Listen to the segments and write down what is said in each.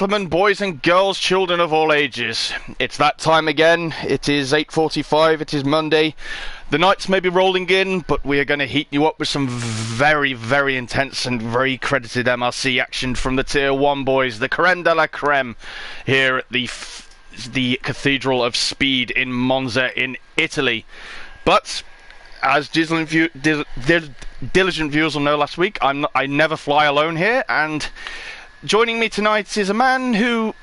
Gentlemen, boys and girls, children of all ages, it's that time again. It is 8:45, it is Monday. The nights may be rolling in, but we are going to heat you up with some very, very intense and very credited MRC action from the Tier 1 boys, the creme de la creme, here at the Cathedral of Speed in Monza in Italy. But as diligent viewers will know last week, I never fly alone here, and joining me tonight is a man who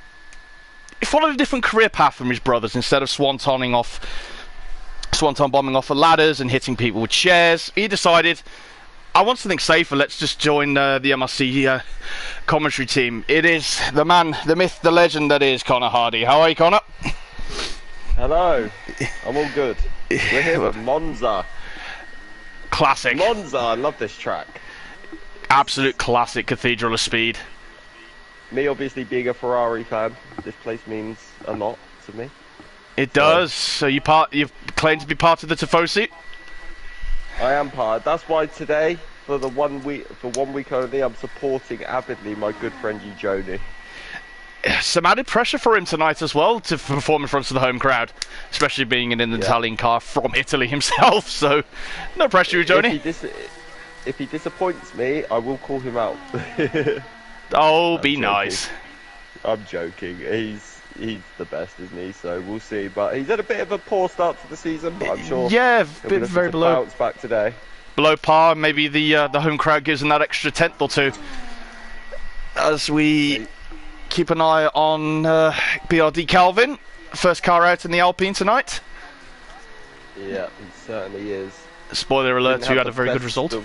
followed a different career path from his brothers. Instead of swanton bombing off of ladders and hitting people with chairs, he decided, I want something safer, let's just join the MRC commentary team. It is the man, the myth, the legend that is Connor Hardy. How are you, Connor? Hello, I'm all good. We're here with Monza. Classic. Monza, I love this track. Absolute classic Cathedral of Speed. Me obviously being a Ferrari fan, this place means a lot to me. It does. So you claim to be part of the Tifosi? I am part. That's why today, for 1 week only, I'm supporting avidly my good friend Joni. Some added pressure for him tonight as well to perform in front of the home crowd, especially being in an Italian car from Italy himself. So no pressure, Joni. If he disappoints me, I will call him out. Oh, be nice. I'm joking. He's the best, isn't he? So we'll see. But he's had a bit of a poor start to the season, but I'm sure. Yeah, very below. Bounce back today. Below par. Maybe the home crowd gives him that extra tenth or two. As we keep an eye on BRD Calvin, first car out in the Alpine tonight. Yeah, he certainly is. Spoiler alert: who had a very good result.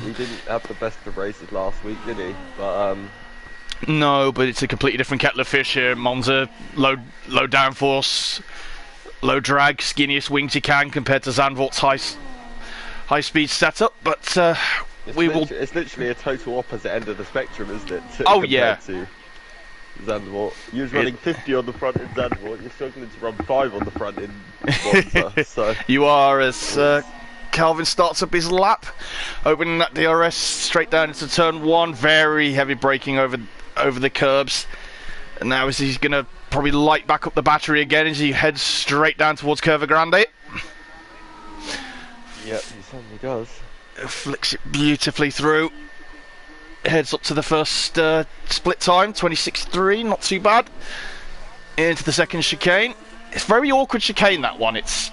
He didn't have the best of races last week, did he? But no, but it's a completely different kettle of fish here. Monza, low downforce, low drag, skinniest wings you can compared to Zandvoort's high speed setup. But it's literally a total opposite end of the spectrum, isn't it? Oh yeah. To Zandvoort. You was running 50 on the front in Zandvoort. You're struggling to run 5 on the front in Monza. So you are, as Calvin starts up his lap, opening that DRS straight down into turn 1. Very heavy braking over the curbs, and now he's going to probably light back up the battery again as he heads straight down towards Curva Grande. Yep, he certainly does. Flicks it beautifully through. Heads up to the first split time, 26.3, not too bad. Into the second chicane. It's very awkward chicane, that one. It's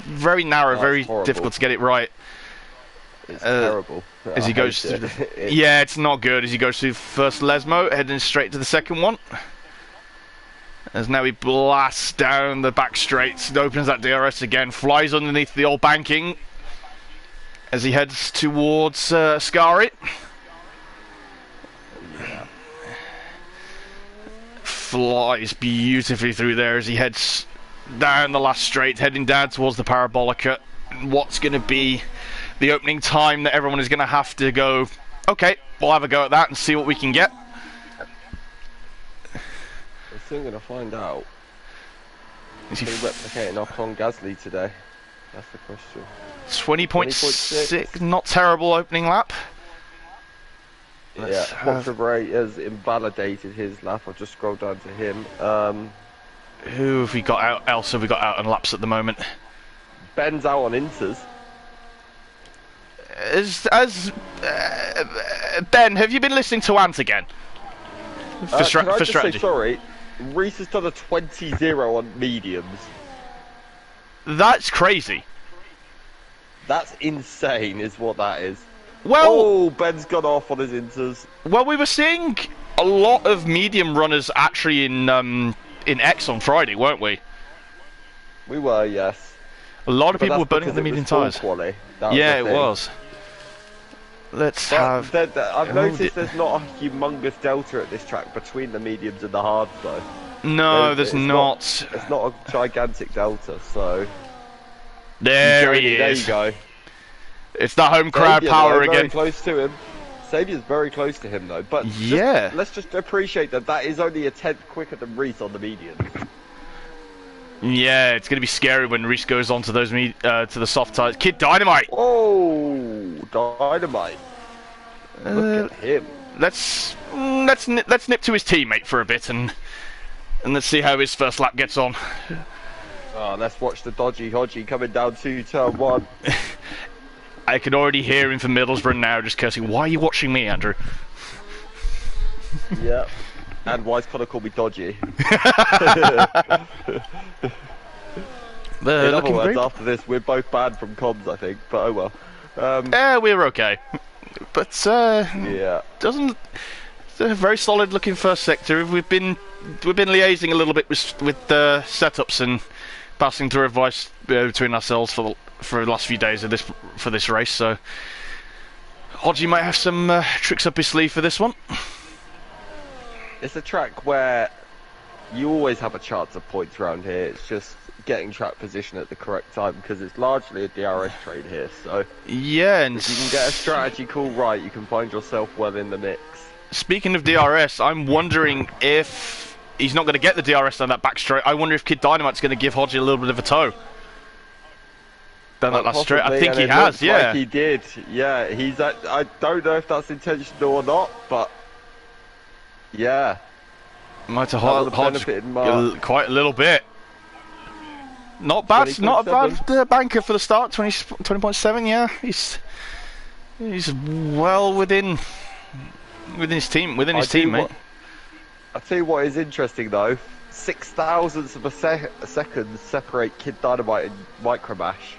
very narrow, very difficult to get it right. It's terrible. As he goes through yeah, it's not good. As he goes through the first Lesmo, heading straight to the second one. As now he blasts down the back straights, opens that DRS again, flies underneath the old banking as he heads towards Scari. Yeah. Flies beautifully through there as he heads down the last straight, heading down towards the Parabolica. What's going to be the opening time that everyone is going to have to go, okay, we'll have a go at that and see what we can get. We're soon going to find out. Is he replicating Ocon Gasly today? That's the question. 20.6, not terrible opening lap. Yeah, Monterey has invalidated his lap. I'll just scroll down to him. Who have we got out? Else have we got out on laps at the moment? Ben's out on Inters. Ben, have you been listening to Ant again? For strategy. Say sorry, Reese has done a 20-0 on mediums. That's crazy. That's insane, is what that is. Well, Ben's gone off on his Inters. Well, we were seeing a lot of medium runners actually in X on Friday, weren't we? We were, yes. A lot of people were burning the medium tyres. Yeah, it was. I've noticed there's not a humongous delta at this track between the mediums and the hards, though. No, there's not. It's not a gigantic delta, so. There he is. There you go. It's that home crowd power again. Very close to him. Saviour's very close to him, though. But yeah, let's just appreciate that is only a tenth quicker than Reese on the mediums. Yeah, it's going to be scary when Reese goes on to those to the soft tyres. Kid Dynamite! Oh, Dynamite. Look at him. let's nip to his teammate for a bit and let's see how his first lap gets on. Oh, let's watch the dodgy Hodgie coming down to turn 1. I can already hear him from Middlesbrough now, just cursing. Why are you watching me, Andrew? Yeah. And why's Connor called me dodgy? In other words, after this, we're both banned from comms, I think. But oh well. Yeah, we're okay. But yeah, it's a very solid looking first sector. We've been liaising a little bit with setups and passing through advice between ourselves for the last few days of this race. So Hodgie might have some tricks up his sleeve for this one. It's a track where you always have a chance of points around here. It's just getting track position at the correct time because it's largely a DRS trade here. So yeah, and if you can get a strategy call right, you can find yourself well in the mix. Speaking of DRS, I'm wondering if he's not going to get the DRS on that back straight. I wonder if Kid Dynamite's going to give Hodgie a little bit of a tow. Down that last straight, I think he has. Yeah, like he did. Yeah, I don't know if that's intentional or not, but yeah, might have benefited quite a little bit. Not bad, not a bad banker for the start. 20.7. Yeah, he's well within his team, mate. I'll tell you what is interesting though. 0.006 of a second separate Kid Dynamite and Micromash.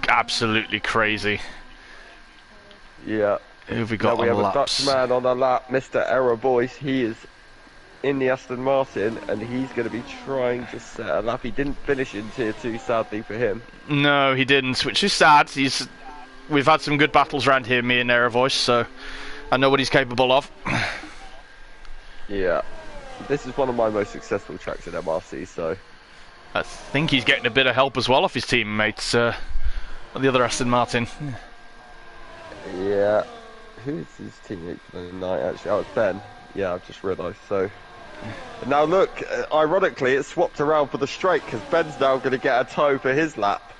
Absolutely crazy. Yeah. Who have we got on we have laps? A Dutch man on a lap, Mr. Error Boyce. He is in the Aston Martin, and he's going to be trying to set a lap. He didn't finish in Tier 2, sadly for him. No, he didn't, which is sad. We've had some good battles around here, me and Error Voice, so I know what he's capable of. Yeah. This is one of my most successful tracks in MRC, so... I think he's getting a bit of help as well off his teammates, the other Aston Martin. Yeah. Who's his teammate for the night, actually? Oh, it's Ben. Yeah, I've just realised, so... Now look, ironically, it's swapped around for the straight, because Ben's now going to get a tow for his lap.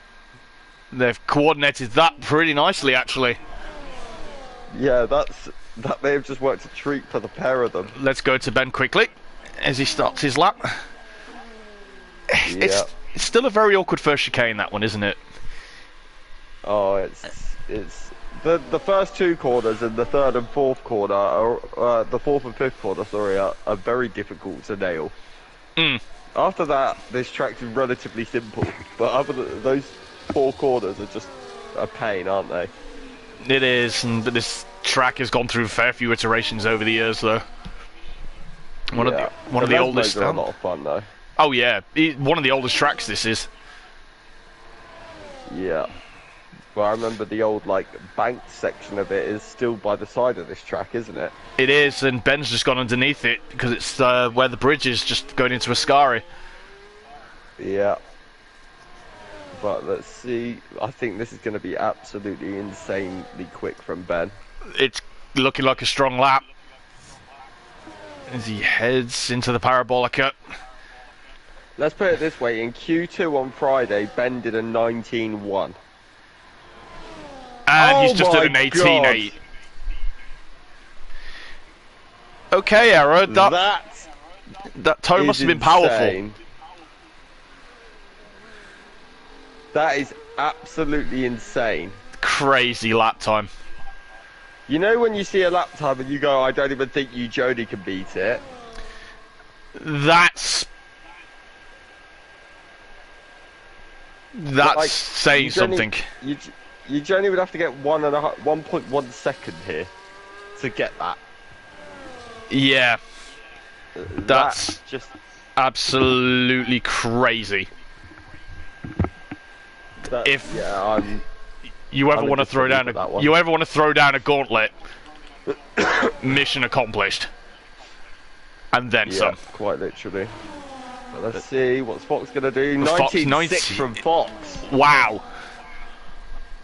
They've coordinated that pretty nicely, actually. Yeah, that may have just worked a treat for the pair of them. Let's go to Ben quickly, as he starts his lap. Yeah. It's still a very awkward first chicane, that one, isn't it? Oh, it's the first two corners and the third and fourth corner, are, the fourth and fifth corner, sorry, are very difficult to nail. After that, this track is relatively simple, but other than those four corners are just a pain, aren't they? It is, but this track has gone through a fair few iterations over the years, though. One of the oldest. Are a lot of fun, though. Oh yeah, one of the oldest tracks. This is. Yeah. Well, I remember the old banked section of it is still by the side of this track, isn't it? It is, and Ben's just gone underneath it because it's where the bridge is, just going into Ascari. Yeah. But let's see. I think this is going to be absolutely insanely quick from Ben. It's looking like a strong lap as he heads into the Parabolica. Let's put it this way: in Q2 on Friday, Ben did a 19.1. And he's just at an 18.8. Okay, Arrow, that toe must have been powerful. That is absolutely insane. Crazy lap time. You know when you see a lap time and you go, I don't even think Jody can beat it? That's saying something. You Jody would have to get 1.1 second here to get that. Yeah. That's just absolutely crazy. You ever want to throw down a gauntlet, mission accomplished, and then some. Quite literally. But let's see what's Fox gonna do. 19.6 from Fox. Wow.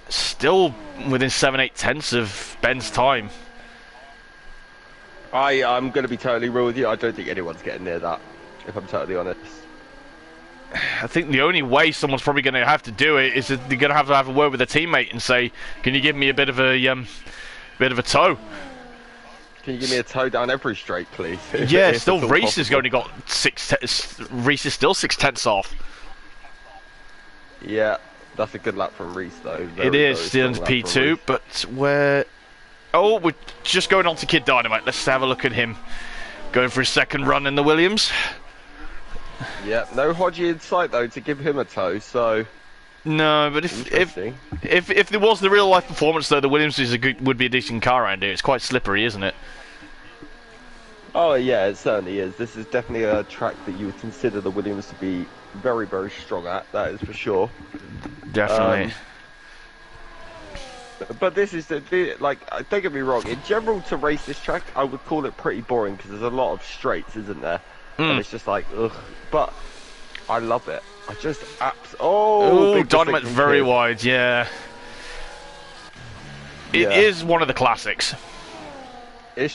Still within 7/8 tenths of Ben's time. I'm gonna be totally real with you. I don't think anyone's getting near that, if I'm totally honest. I think the only way someone's probably going to have to do it is that they're going to have a word with a teammate and say, "Can you give me a bit of a tow?" Can you give me a toe down every straight, please? Yeah, If still it's all Reese has possible. only got Reese is still 6/10 off. Yeah, that's a good lap from Reese, though. It is very still in strong lap from P2, Reese. but we're... Oh, we're just going on to Kid Dynamite. Let's have a look at him. Going for his second run in the Williams. Yeah, no Hodgie in sight, though, to give him a toe, so... No, but if Interesting. there was the real life performance, though, the Williams would be a decent car around here. It's quite slippery, isn't it? Oh, yeah, it certainly is. This is definitely a track that you would consider the Williams to be very, very strong at, that is for sure. Definitely. But this is, like, don't get me wrong, in general, to race this track, I would call it pretty boring, because there's a lot of straights, isn't there? And it's just like, ugh. But I love it. I just Oh, big Dynamite's mistake from very Kid. wide, yeah. It is one of the classics. It's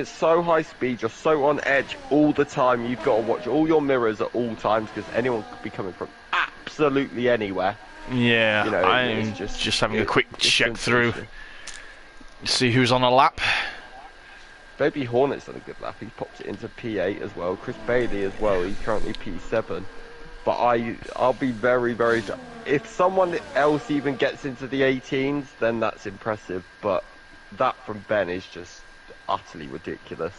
so high speed, you're so on edge all the time, you've got to watch all your mirrors at all times, because anyone could be coming from absolutely anywhere. Yeah, You know, I'm it's just having a quick it's check through. sensational. See who's on a lap. Baby Hornet's done a good lap, he popped it into P8 as well, Chris Bailey as well, he's currently P7. But I'll be very, very... If someone else even gets into the 18s, then that's impressive. But that from Ben is just utterly ridiculous.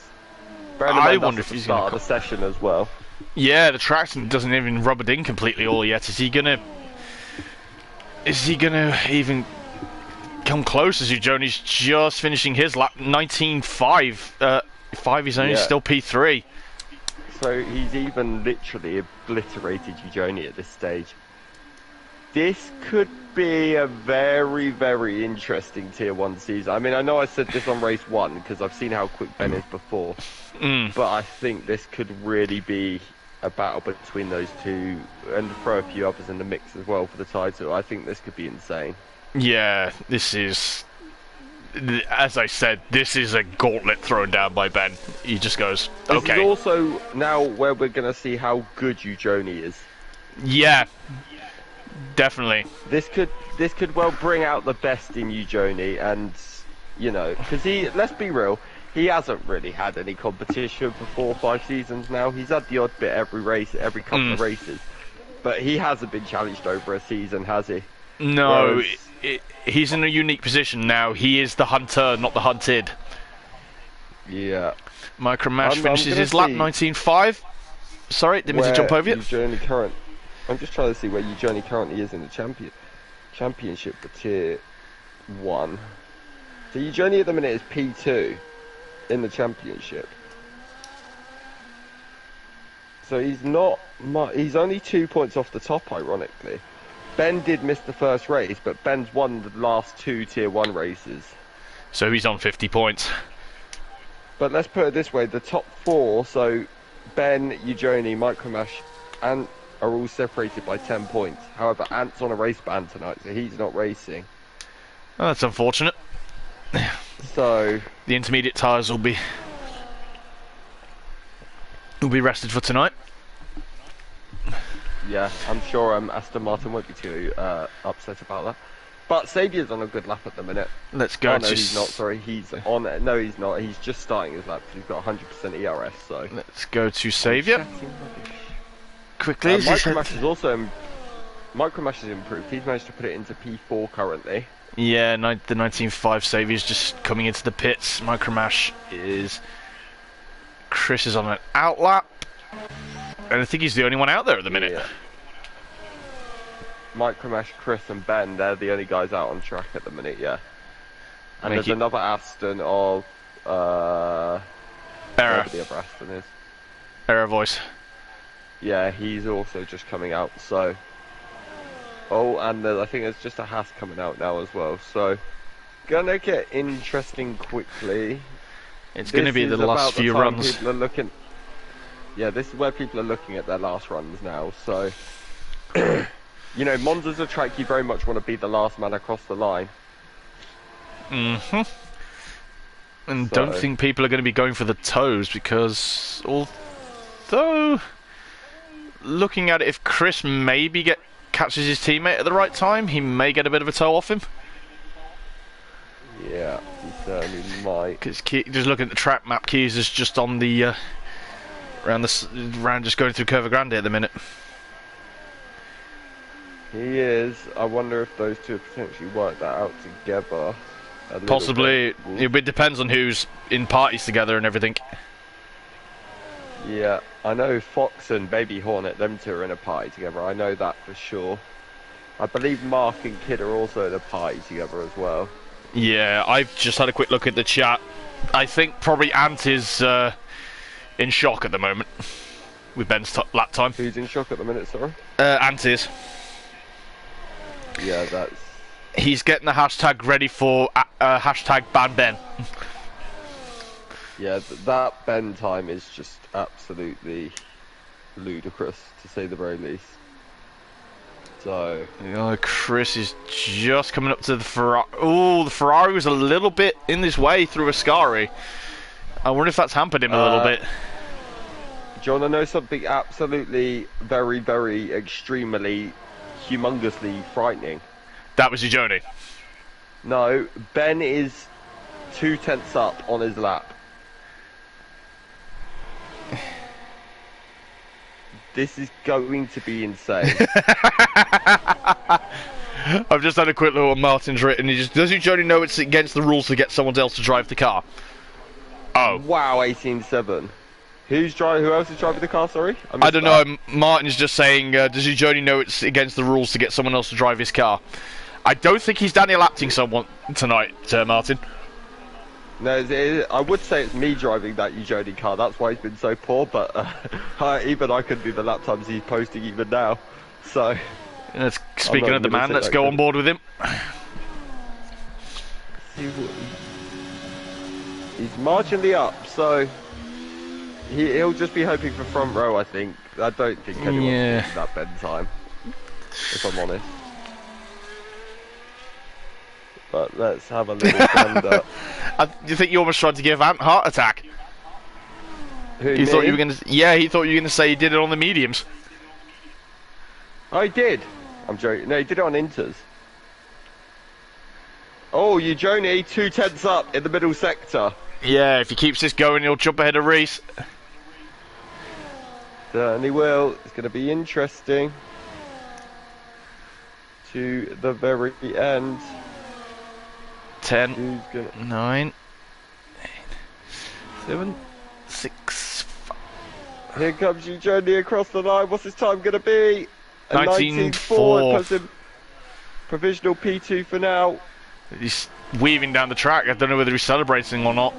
I wonder if he's going start to of the session as well. Yeah, the traction doesn't even rub it in completely all yet. Is he gonna even come close? As Joni's just finishing his lap, 19.5. 5. He's only still P3. So he's even literally obliterated Joni at this stage. This could be a very, very interesting Tier 1 season. I mean, I know I said this on race 1 because I've seen how quick Ben is before. But I think this could really be a battle between those two, and throw a few others in the mix as well for the title. I think this could be insane. Yeah, this is... As I said, this is a gauntlet thrown down by Ben. He just goes, okay. This is also now where we're going to see how good Joni is. Yeah, definitely. This could well bring out the best in Joni, and you know, because let's be real, he hasn't really had any competition for 4 or 5 seasons now. He's had the odd bit every race, every couple of races, but he hasn't been challenged over a season, has he? No, Whereas, he's in a unique position now. He is the hunter, not the hunted. yeah. Micromash I'm finishes gonna his lap, see 19.5. Sorry, didn't mean to jump over you. I'm just trying to see where Joni currently is in the championship for Tier 1. So Joni at the minute is P2 in the championship. So he's not he's only 2 points off the top, ironically. Ben did miss the first race, but Ben's won the last 2 Tier 1 races. So he's on 50 points. But let's put it this way, the top 4, so Ben, Joni, Micromash, Ant are all separated by 10 points. However, Ant's on a race ban tonight, so he's not racing. Oh, that's unfortunate. So The intermediate tyres will be rested for tonight. yeah, I'm sure Aston Martin won't be too upset about that. But Saviour's on a good lap at the minute. Let's go. Oh, no, he's not. Sorry, he's on. No, he's not. He's just starting his lap because he's got 100% ERS. So Let's go to Saviour. Quickly. Micromash is also Micromash has improved. He's managed to put it into P4 currently. Yeah, the 19.5 Saviour's just coming into the pits. Micromash is... Chris is on an outlap. And I think he's the only one out there at the minute. Yeah. Micromash, Chris and Ben, they're the only guys out on track at the minute, yeah. And there's another Aston of... Error. whatever the other Aston is. Error voice. Yeah, he's also just coming out, so... Oh, and I think there's just a Haas coming out now as well, so... Gonna get interesting quickly. It's going to be the last few runs. People are looking... Yeah, this is where people are looking at their last runs now, so... You know, Monza's a track you very much want to be the last man across the line. And don't think people are going to be going for the toes, because although looking at it, if Chris maybe catches his teammate at the right time, he may get a bit of a toe off him. Yeah, he Certainly might. Because just looking at the track map, Keys is just on the around just going through Curva Grande at the minute. He is. I wonder if those two potentially work that out together. Possibly. It depends on who's in parties together and everything. Yeah, I know Fox and Baby Hornet, them two are in a party together. I know that for sure. I believe Mark and Kid are also in a party together as well. Yeah, I've just had a quick look at the chat. I think probably Ant is in shock at the moment with Ben's lap time. Who's in shock at the minute, sorry? Ant is. Yeah, that's... He's getting the hashtag ready for hashtag ban Ben. Yeah, that Ben time is just absolutely ludicrous, to say the very least. So... Chris is just coming up to the Ferrari. Oh, the Ferrari was a little bit in this way through Ascari. I wonder if that's hampered him a little bit. Do you want to know something absolutely very, very extremely, humongously frightening? That was your journey. No, Ben is 2/10 up on his lap. This is going to be insane. I've just had a quick look at what Martin's written. Does your journey know it's against the rules to get someone else to drive the car? Oh. Wow, 18-7. Who else is driving the car, sorry? I don't know. Martin's just saying, does your journey know it's against the rules to get someone else to drive his car? I don't think he's Daniel Apting someone tonight, Martin. No, I would say it's me driving that Ujoni car. That's why he's been so poor. But even I couldn't do the lap times he's posting even now. So, speaking of the man, let's go on board with him. He's marginally up, so he'll just be hoping for front row. I think. I don't think anyone's taking that Ben time, if I'm honest. But let's have a little gander. You think you almost tried to give Ant a heart attack? Who, you me? thought you were going to? Yeah, he thought you were going to say he did it on the mediums. Oh, he did. I'm joking. No, he did it on inters. Oh, Ujoni 2/10 up in the middle sector. Yeah, if he keeps this going, he'll jump ahead of Reese. Certainly will. It's going to be interesting to the very end. 10, 9, 8, 7, 6, 5. Here comes Ujoni across the line. What's his time going to be? 19.4. Puts him provisional P2 for now. He's weaving down the track. I don't know whether he's celebrating or not.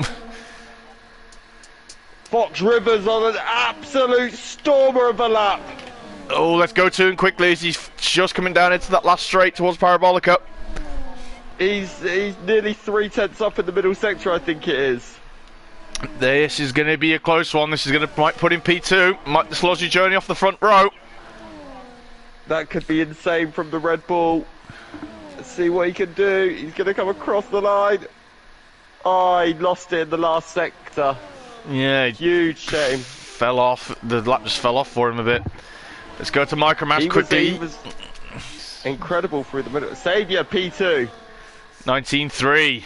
Fox Rivers on an absolute stormer of a lap. Oh, let's go to him quickly as he's just coming down into that last straight towards Parabolica. He's nearly 3/10 up in the middle sector, I think it is. This is going to be a close one. This is might put him P2. Might dislodge your journey off the front row. That could be insane from the Red Bull. Let's see what he can do. He's going to come across the line. Oh, he lost it in the last sector. Yeah. Huge shame. Fell off. The lap just fell off for him a bit. Let's go to Micromatch quickly. He was incredible through the middle. Saviour P2. 19.3.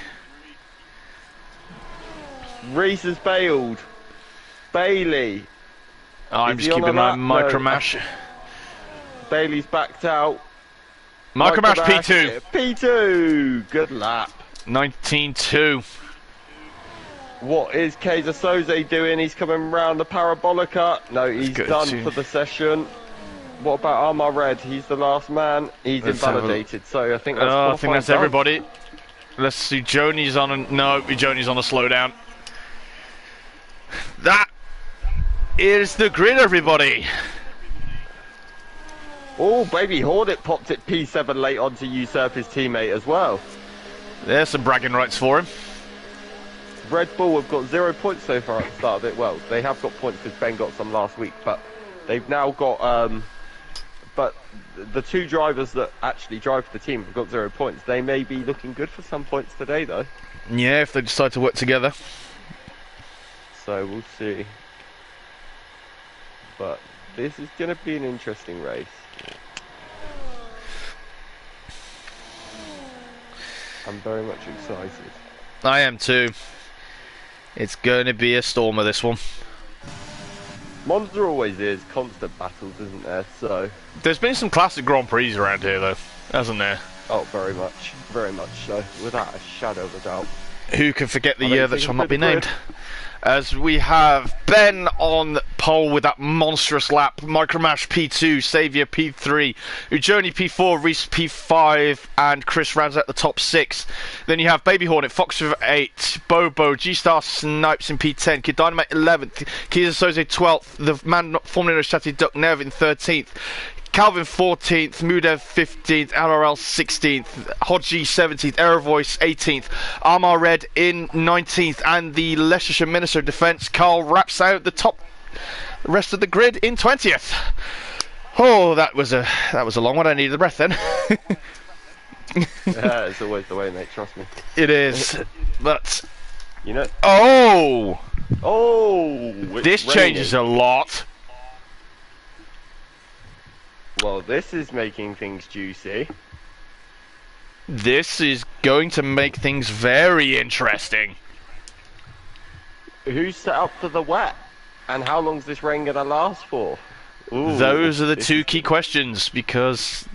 Reese has bailed. Bailey. I'm just keeping an eye on Micromash. Bailey's backed out. Micromash P2. P2. Good lap. 19.2. What is Kaiser Soze doing? He's coming round the Parabolica. No, he's done for the session. What about Armar Red? He's the last man. He's invalidated. So I think that's I think that's everybody. Let's see. Joni's on a Joni's on a slowdown. That is the grid, everybody. Oh, Baby Hornet popped it P7 late on to usurp his teammate as well. There's some bragging rights for him. Red Bull have got 0 points so far at the start of it. Well, they have got points because Ben got some last week, but they've now got but the two drivers that actually drive for the team have got 0 points. They may be looking good for some points today, though. Yeah, if they decide to work together. So we'll see. But this is going to be an interesting race. I'm very much excited. I am too. It's going to be a stormer, this one. Monza always is constant battles, isn't there? So There's been some classic Grand Prix around here, though, hasn't there? oh, very much so, without a shadow of a doubt. Who can forget the year that shall not be named? As we have Ben on pole with that monstrous lap, Micromash P2, Saviour P3, Ujoni P4, Reese P5, and Chris rounds out the top 6. Then you have Baby Hornet, Fox with 8, Bobo, G-Star Snipes in P10, Kid Dynamite 11th, Kiza Soze 12th, the man formerly known as Chatty Duck Nev in 13th, Calvin 14th, Mudev 15th, LRL 16th, Hodgie 17th, Aero Voice 18th, Armar Red in 19th, and the Leicestershire Minister of Defence, Carl, wraps out the top rest of the grid in 20th. Oh, that was a long one. I needed a breath then. Yeah, it's always the way, mate. Trust me. It is, but you know. Oh, raining. this changes a lot. Well, this is making things juicy. This is going to make things very interesting. Who's set up for the wet? And how long's this rain going to last for? Ooh, those are the two key questions, because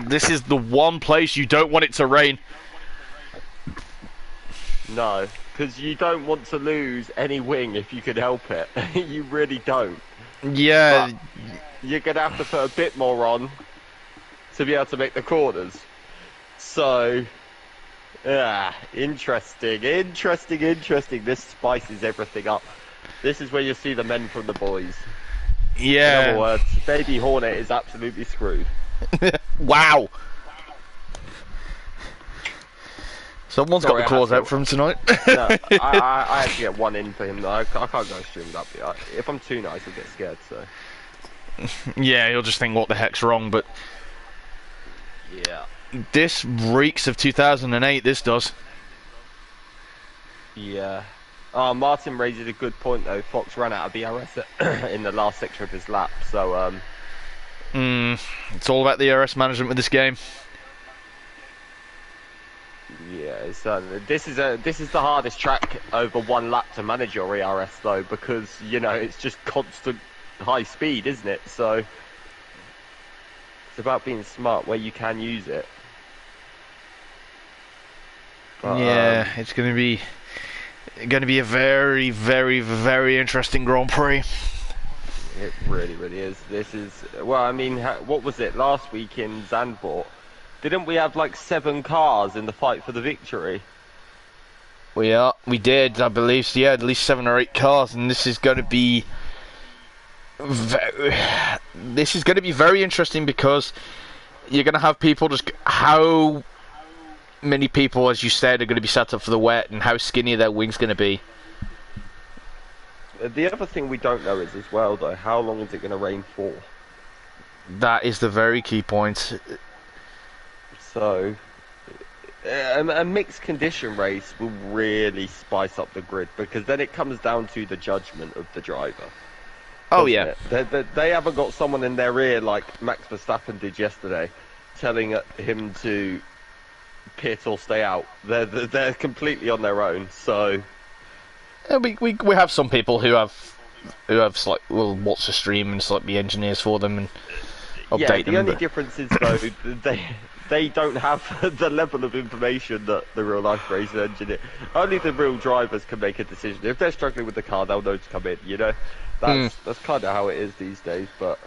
this is the one place you don't want it to rain. No, because you don't want to lose any wing if you can help it. You really don't. Yeah. But you're going to have to put a bit more on to be able to make the corners. So, yeah, interesting. This spices everything up. This is where you see the men from the boys. Yeah. In other words, Baby Hornet is absolutely screwed. Wow. Someone's got the claws out for him tonight. No, I have to get one in for him though. I can't go streamed up yet. If I'm too nice, I'll get scared, so. Yeah, he'll just think what the heck's wrong, but yeah, this reeks of 2008, this does. Yeah. Martin raises a good point though. Fox ran out of BRS in the last section of his lap, so it's all about the RS management with this game. Yeah, certainly. This is the hardest track over one lap to manage your ERS though, because you know it's just constant high speed, isn't it? So it's about being smart where you can use it. But, yeah, it's going to be a very, very, very interesting Grand Prix. It really, really is. This is, well, I mean, what was it last week in Zandvoort? Didn't we have like 7 cars in the fight for the victory? We did, I believe. So yeah, at least 7 or 8 cars, and this is going to be very interesting, because you're going to have people just how many people, as you said, are going to be set up for the wet, and how skinny their wing's going to be. The other thing we don't know is as well though, how long is it going to rain for? That is the very key point. So a mixed condition race will really spice up the grid, because then it comes down to the judgment of the driver. Oh yeah, they haven't got someone in their ear like Max Verstappen did yesterday, telling him to pit or stay out. They're completely on their own. So we have some people who have will watch the stream and be engineers for them and update them. The only difference is though they don't have the level of information that the real life race engineer. Only the real drivers can make a decision. If they're struggling with the car, they'll know to come in. You know, that's kind of how it is these days. But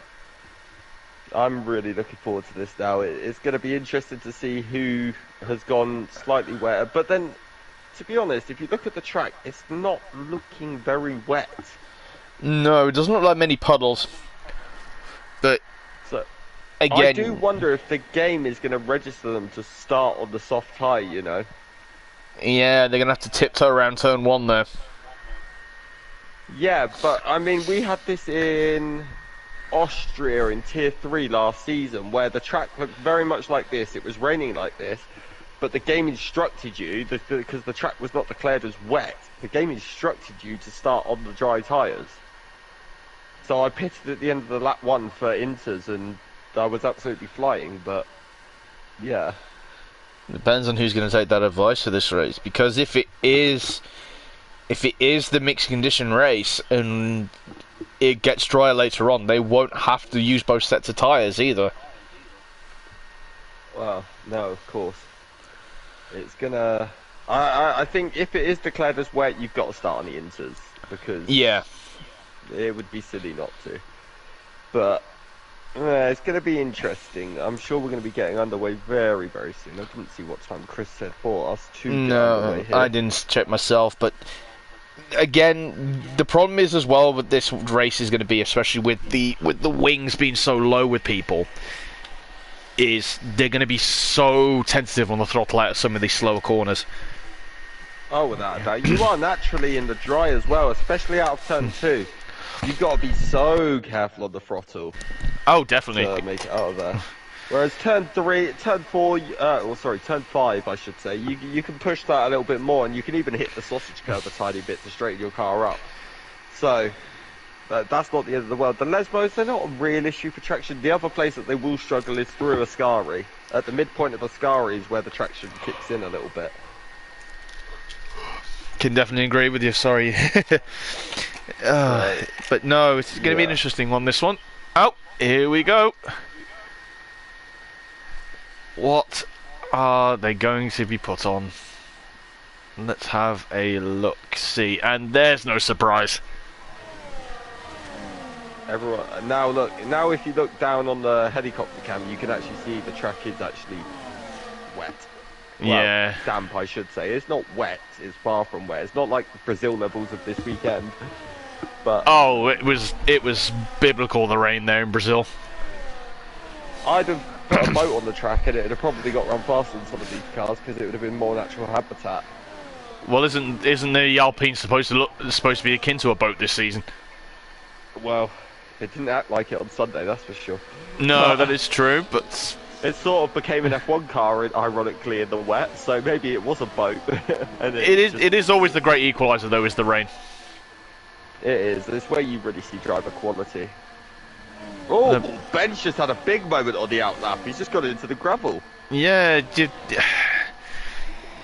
I'm really looking forward to this now. It's going to be interesting to see who has gone slightly wetter. But then, to be honest, if you look at the track, it's not looking very wet. No, it doesn't look like many puddles. But so, again, I do wonder if the game is going to register them to start on the soft high, you know? Yeah, they're going to have to tiptoe around turn 1 there. Yeah, but I mean, we had this in Austria in Tier 3 last season, where the track looked very much like this. It was raining like this, but the game instructed you, because the track was not declared as wet, the game instructed you to start on the dry tyres. So I pitted at the end of the lap 1 for Inters, and I was absolutely flying, but yeah. Depends on who's going to take that advice for this race, because if it is the mixed condition race and it gets drier later on, they won't have to use both sets of tyres either. Well, no, of course. It's gonna... I think if it is declared as wet, you've got to start on the inters, because... Yeah. It would be silly not to. But... it's going to be interesting. I'm sure we're going to be getting underway very, very soon. I didn't see what time Chris said for us to get underway here. I didn't check myself, but... Again, the problem is as well with this race is going to be, especially with the wings being so low with people, is they're going to be so tentative on the throttle out of some of these slower corners. Oh, without a doubt. You are naturally in the dry as well, especially out of turn 2. You've got to be so careful on the throttle. Oh, definitely. To make it out of there. Whereas turn 5, I should say, you can push that a little bit more, and you can even hit the sausage curve a tiny bit to straighten your car up. So, that's not the end of the world. The Lesbos, they're not a real issue for traction. The other place that they will struggle is through Ascari. At the midpoint of Ascari is where the traction kicks in a little bit. Can definitely agree with you, sorry. But no, it's going to be an interesting one, this one. Oh, here we go. What are they going to be put on? Let's have a look, see. And there's no surprise. Everyone, now look, now if you look down on the helicopter cam, you can actually see the track is actually wet. Well, yeah. Damp, I should say. It's not wet, it's far from wet. It's not like the Brazil levels of this weekend. But oh, it was biblical, the rain there in Brazil. I'd have put a boat on the track and it would have probably got run faster than some of these cars because it would have been more natural habitat. Well, isn't the Alpine supposed to be akin to a boat this season? Well, it didn't act like it on Sunday, that's for sure. No, that is true, but it sort of became an F1 car, ironically, in the wet. So maybe it was a boat. And it is always the great equaliser, though, is the rain. It is. It's where you really see driver quality. Oh, Ben's just had a big moment on the outlap. He's just got into the gravel. Yeah,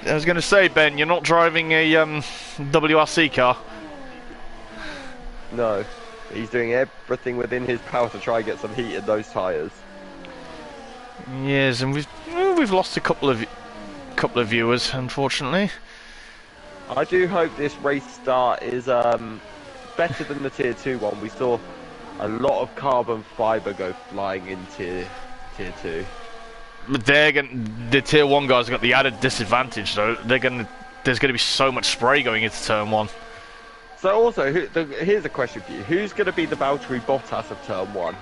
I was going to say, Ben, you're not driving a WRC car. No, he's doing everything within his power to try and get some heat in those tyres. Yes, and we've lost a couple of viewers, unfortunately. I do hope this race start is better than the Tier 2 one. We saw a lot of carbon fibre go flying in Tier 2. But the Tier 1 guys have got the added disadvantage, though. There's going to be so much spray going into Turn 1. So also, here's a question for you. Who's going to be the Valtteri Bottas of Turn 1?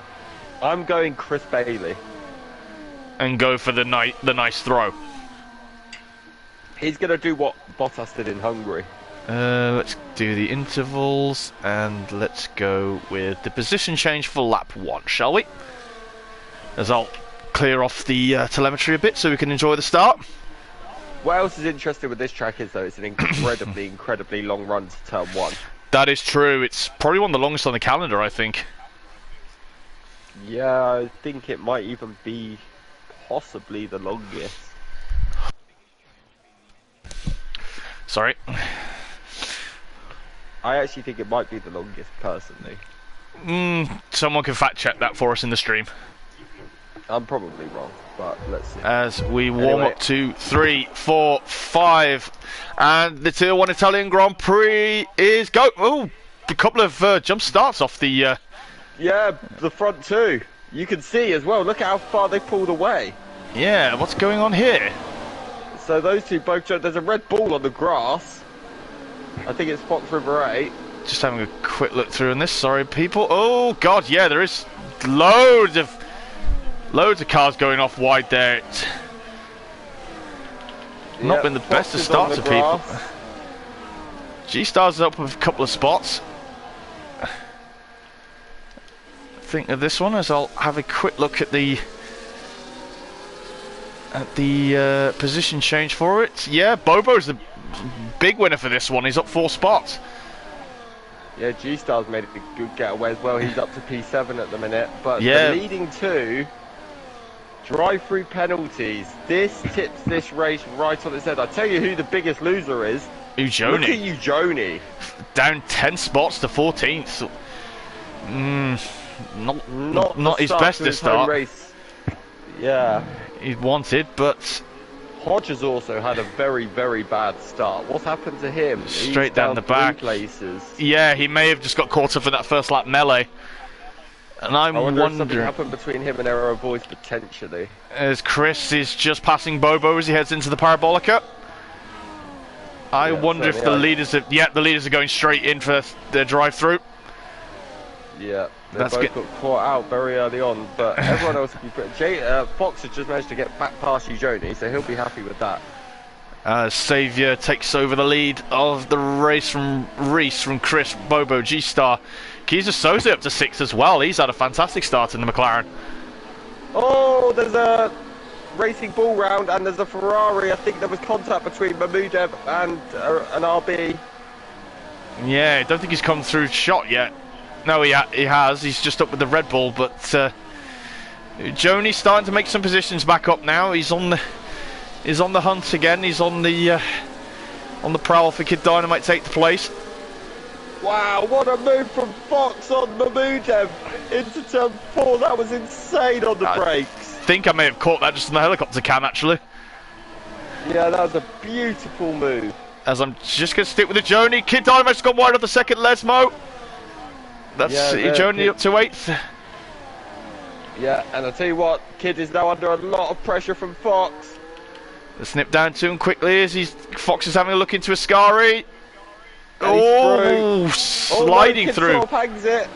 I'm going Chris Bailey. And go for the nice throw. He's going to do what Bottas did in Hungary. Let's do the intervals, and let's go with the position change for lap 1, shall we? As I'll clear off the telemetry a bit so we can enjoy the start. What else is interesting with this track is, though, it's an incredibly, incredibly long run to Turn 1. That is true. It's probably one of the longest on the calendar, I think. Yeah, I think it might even be possibly the longest. Sorry. I actually think it might be the longest, personally. Someone can fact check that for us in the stream. I'm probably wrong, but let's see. As we warm up to 3, 4, 5, and the Tier 1 Italian Grand Prix is go. Oh, a couple of jump starts off the. Yeah, the front two. You can see as well. Look at how far they pulled away. Yeah, what's going on here? So those two both jumped. There's a Red Bull on the grass. I think it's Fox River 8. Just having a quick look through on this. Sorry, people. Oh God, yeah, there is loads of cars going off wide there. It's not been the best of starts for people. G-Star's up with a couple of spots. Think of this one as I'll have a quick look at the position change for it. Yeah, Bobo's the big winner for this one. He's up 4 spots. Yeah, G-Star's made a good getaway as well. He's up to P7 at the minute. But yeah, the leading two, Drive-through penalties. This tips this race right on its head. I tell you who the biggest loser is. Ujoni. Look at Ujoni. Down 10 spots to 14th. Not his best to start. Race. Yeah. He wanted, but Hodge has also had a very, very bad start. What's happened to him? Straight down the back. Places. Yeah, he may have just got caught up in that first lap melee. And I wonder if something happened between him and Aero Boys potentially. As Chris is just passing Bobo as he heads into the Parabolica. I wonder if the leaders are... Yeah, the leaders are going straight in for their drive-through. Yeah, they both got caught out very early on, but everyone else will be... Fox has just managed to get back past Ujoni, so he'll be happy with that. Saviour takes over the lead of the race from Reese, from Chris, Bobo, G-Star. Keys Associate up to 6 as well. He's had a fantastic start in the McLaren. Oh, there's a racing ball round and there's a Ferrari. I think there was contact between Mahmudev and an RB. Yeah, I don't think he's come through shot yet. No, he has. He's just up with the Red Bull, but Joni's starting to make some positions back up now. He's on the hunt again. He's on the prowl for Kid Dynamite to take the place. Wow, what a move from Fox on Mahmudev into turn 4. That was insane on the brakes. I think I may have caught that just in the helicopter cam, actually. Yeah, that was a beautiful move. As I'm just going to stick with the Joni. Kid Dynamite's gone wide of the second Lesmo. That's Joni up to 8th. Yeah, and I'll tell you what, Kid is now under a lot of pressure from Fox. Let's snip down to him quickly as Fox is having a look into Ascari. Sliding through. Hangs it.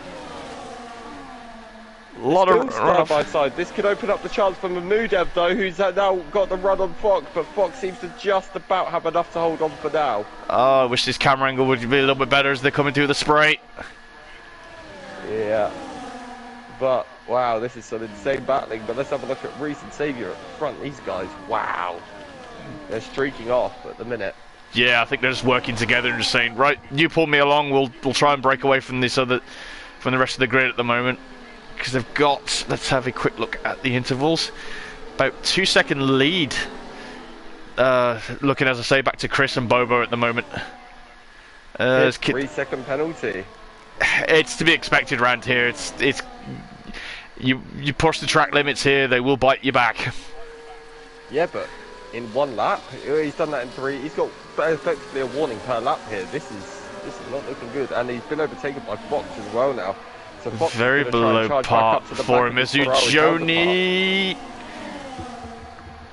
A lot of side by side. This could open up the chance for Mahmudev though, who's now got the run on Fox, but Fox seems to just about have enough to hold on for now. Oh, I wish this camera angle would be a little bit better as they're coming through the spray. Yeah. But wow, this is some insane battling. But let's have a look at Reese and Saviour at the front. These guys, wow. They're streaking off at the minute. Yeah, I think they're just working together and just saying, right, you pull me along, we'll try and break away from from the rest of the grid at the moment. Because they've got, let's have a quick look at the intervals. About 2-second lead. Looking, as I say, back to Chris and Bobo at the moment. 3-second penalty. It's to be expected around here. It's you push the track limits here, they will bite you back. Yeah, but in 1 lap, he's done that in 3. He's got effectively a warning per lap here. This is not looking good, and he's been overtaken by Fox as well now. So Fox very below par for him as Joni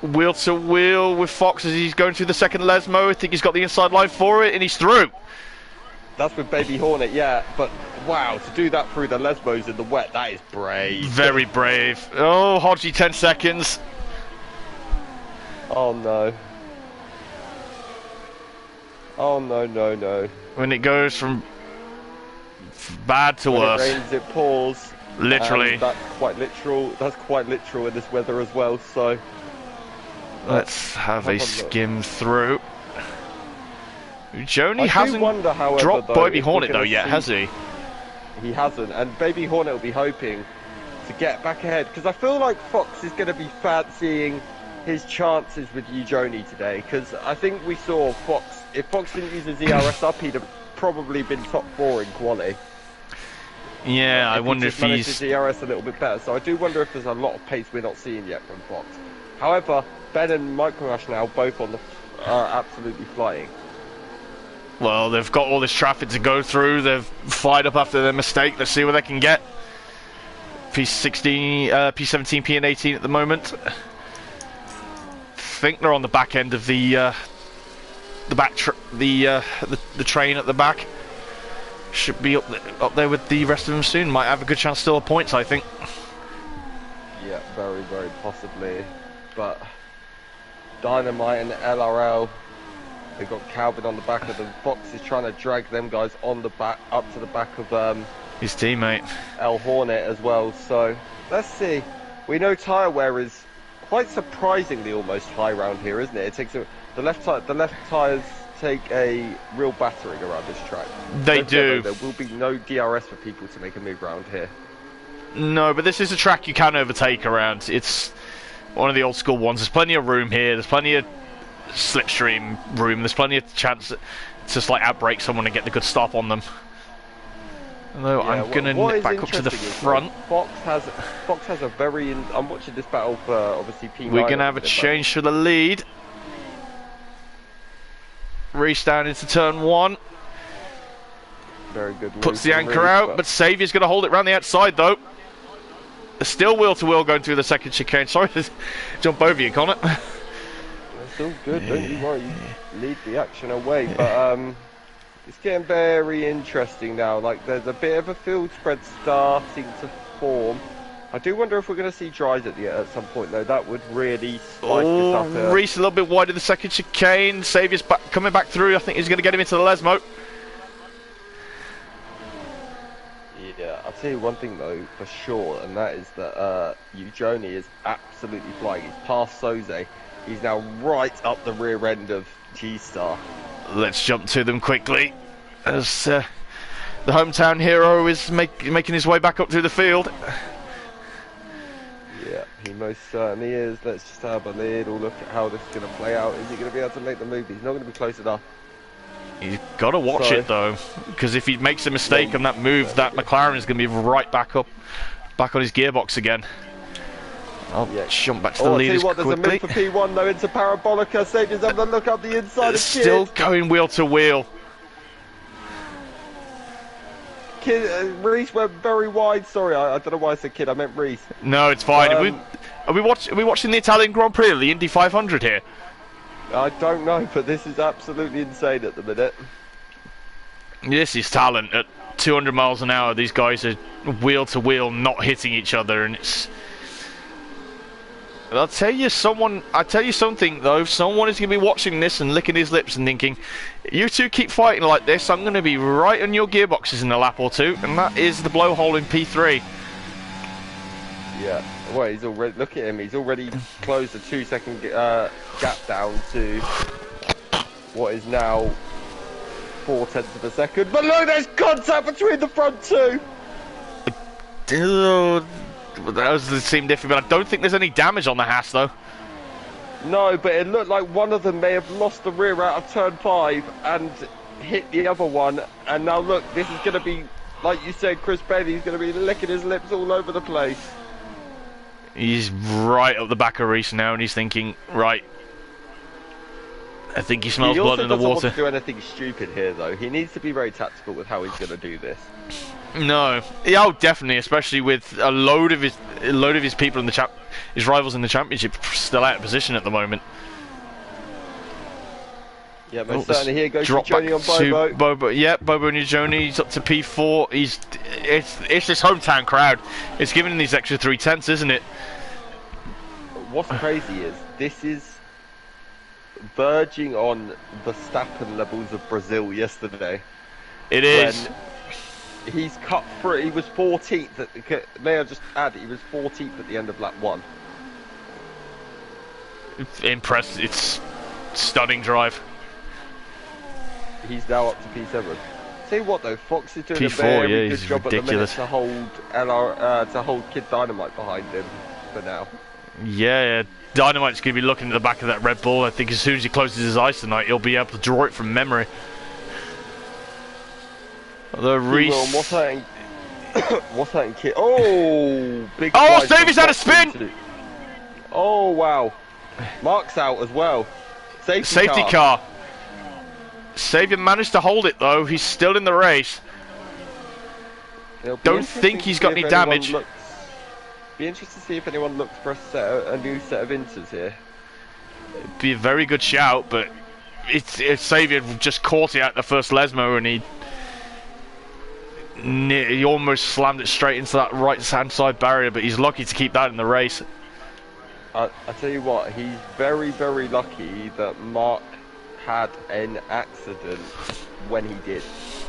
wheel to wheel with Fox as he's going through the second Lesmo. I think he's got the inside line for it, and he's through. That's with Baby Hornet, yeah, but wow, to do that through the Lesmos in the wet, that is brave. Very brave. Oh, Hodgie, 10 seconds. Oh no. Oh no. When it goes from bad to worse. When it rains, it pours. Literally. And that's quite literal. That's quite literal in this weather as well, so... Let's have a skim through. Joni hasn't dropped Baby Hornet though yet, has he? He hasn't, and Baby Hornet will be hoping to get back ahead, because I feel like Fox is going to be fancying his chances with Joni today, because I think we saw Fox, if Fox didn't use his ERS up, he'd have probably been top 4 in quali. Yeah, I wonder if he's... his ERS a little bit better, so I do wonder if there's a lot of pace we're not seeing yet from Fox. However, Ben and Micro Rush now both on the are absolutely flying. Well, they've got all this traffic to go through. They've fired up after their mistake. Let's see what they can get. P16, P17, P18 at the moment. I think they're on the back end of the train at the back. Should be up there with the rest of them soon. Might have a good chance still of points, I think. Yeah, very, very possibly. But Dynamite and LRL, they've got Calvin on the back of them. Fox is trying to drag them guys on the back, up to the back of his teammate El Hornet as well. So let's see. We know tyre wear is quite surprisingly almost high round here, isn't it? It takes the left tyres take a real battering around this track. They do. There will be no DRS for people to make a move around here. No, but this is a track you can overtake around. It's One of the old school ones. There's plenty of room here. There's plenty of slipstream room. There's plenty of chance to just like outbrake someone and get the good stop on them. Although Yeah, I'm gonna nip back up to the front. Fox has a very. I'm watching this battle for obviously P9. We're gonna have a change for the lead. Reese down into turn 1. Very good. Puts the anchor out, but Saviour's gonna hold it round the outside though. Still wheel to wheel going through the second chicane. Sorry to jump over you, Connor. It's all good, don't you worry. You lead the action away, but it's getting very interesting now. Like there's a bit of a field spread starting to form. I do wonder if we're going to see dries at some point though. That would really spice this up. Reese a little bit wide of the second chicane. Saviour's coming back through. I think he's going to get him into the Lesmo. Yeah, I'll tell you one thing though for sure, and that is that Ujoni is absolutely flying. He's past Soze. He's now right up the rear end of G-Star. Let's jump to them quickly as the hometown hero is making his way back up through the field. Yeah, he most certainly is. Let's just have a little look at how this is going to play out. Is he going to be able to make the move? He's not going to be close enough. He's got to watch it though, because if he makes a mistake on that move, that McLaren is going to be right back on his gearbox again. I'll jump back to the leaders quickly. There's a move for P1 though into Parabolica. Saviour's having a look up the inside of Still going wheel to wheel. Reese went very wide. Sorry, I don't know why I said Kid. I meant Reese. No, it's fine. Are we watching the Italian Grand Prix, the Indy 500 here? I don't know, but this is absolutely insane at the minute. This is talent. At 200 miles an hour, these guys are wheel to wheel, not hitting each other, and it's. I'll tell you something though. Someone is going to be watching this and licking his lips and thinking, "You two keep fighting like this, I'm going to be right on your gearboxes in a lap or two." And that is the blowhole in P3. Yeah. Well, he's already. Look at him. He's already closed the 2-second gap down to what is now 0.4 of a second. But look, there's contact between the front two. That seemed iffy, but I don't think there's any damage on the Haas though. No, but it looked like one of them may have lost the rear out of turn 5 and hit the other one. And now look, this is going to be, like you said, Chris Bailey's going to be licking his lips all over the place. He's right up the back of Reese now, and he's thinking, right. I think he smells blood in the water. He also doesn't want to do anything stupid here, though. He needs to be very tactical with how he's going to do this. No, oh, definitely, especially with a load of his people in the his rivals in the championship still out of position at the moment. Yeah, most certainly. Here goes Ujoni on Bobo. Yeah, Bobo and Ujoni. He's up to P4. It's this hometown crowd. It's giving him these extra 0.3, isn't it? What's crazy is this is verging on the Verstappen levels of Brazil yesterday. It is. When he's cut through. He was 14th. May I just add? He was 14th at the end of lap 1. Impressive. It's stunning drive. He's now up to P7. Tell you what though, Fox is doing P4, a very yeah, good job ridiculous. at the minute to hold Kid Dynamite behind him for now. Yeah, Dynamite's going to be looking at the back of that Red Bull. I think as soon as he closes his eyes tonight, he'll be able to draw it from memory. Although Reese... What's hurting Kid? Oh, big... Oh, Saviour's had a spin! Oh, wow. Mark's out as well. Safety car. Saviour managed to hold it though. He's still in the race. Don't think he's got any damage. Be interested to see if anyone looks for a new set of inters here. It'd be a very good shout, but it's Saviour just caught it at the first Lesmo, and he almost slammed it straight into that right hand side barrier, but he's lucky to keep that in the race. I tell you what, he's very, very lucky that Mark had an accident when he did.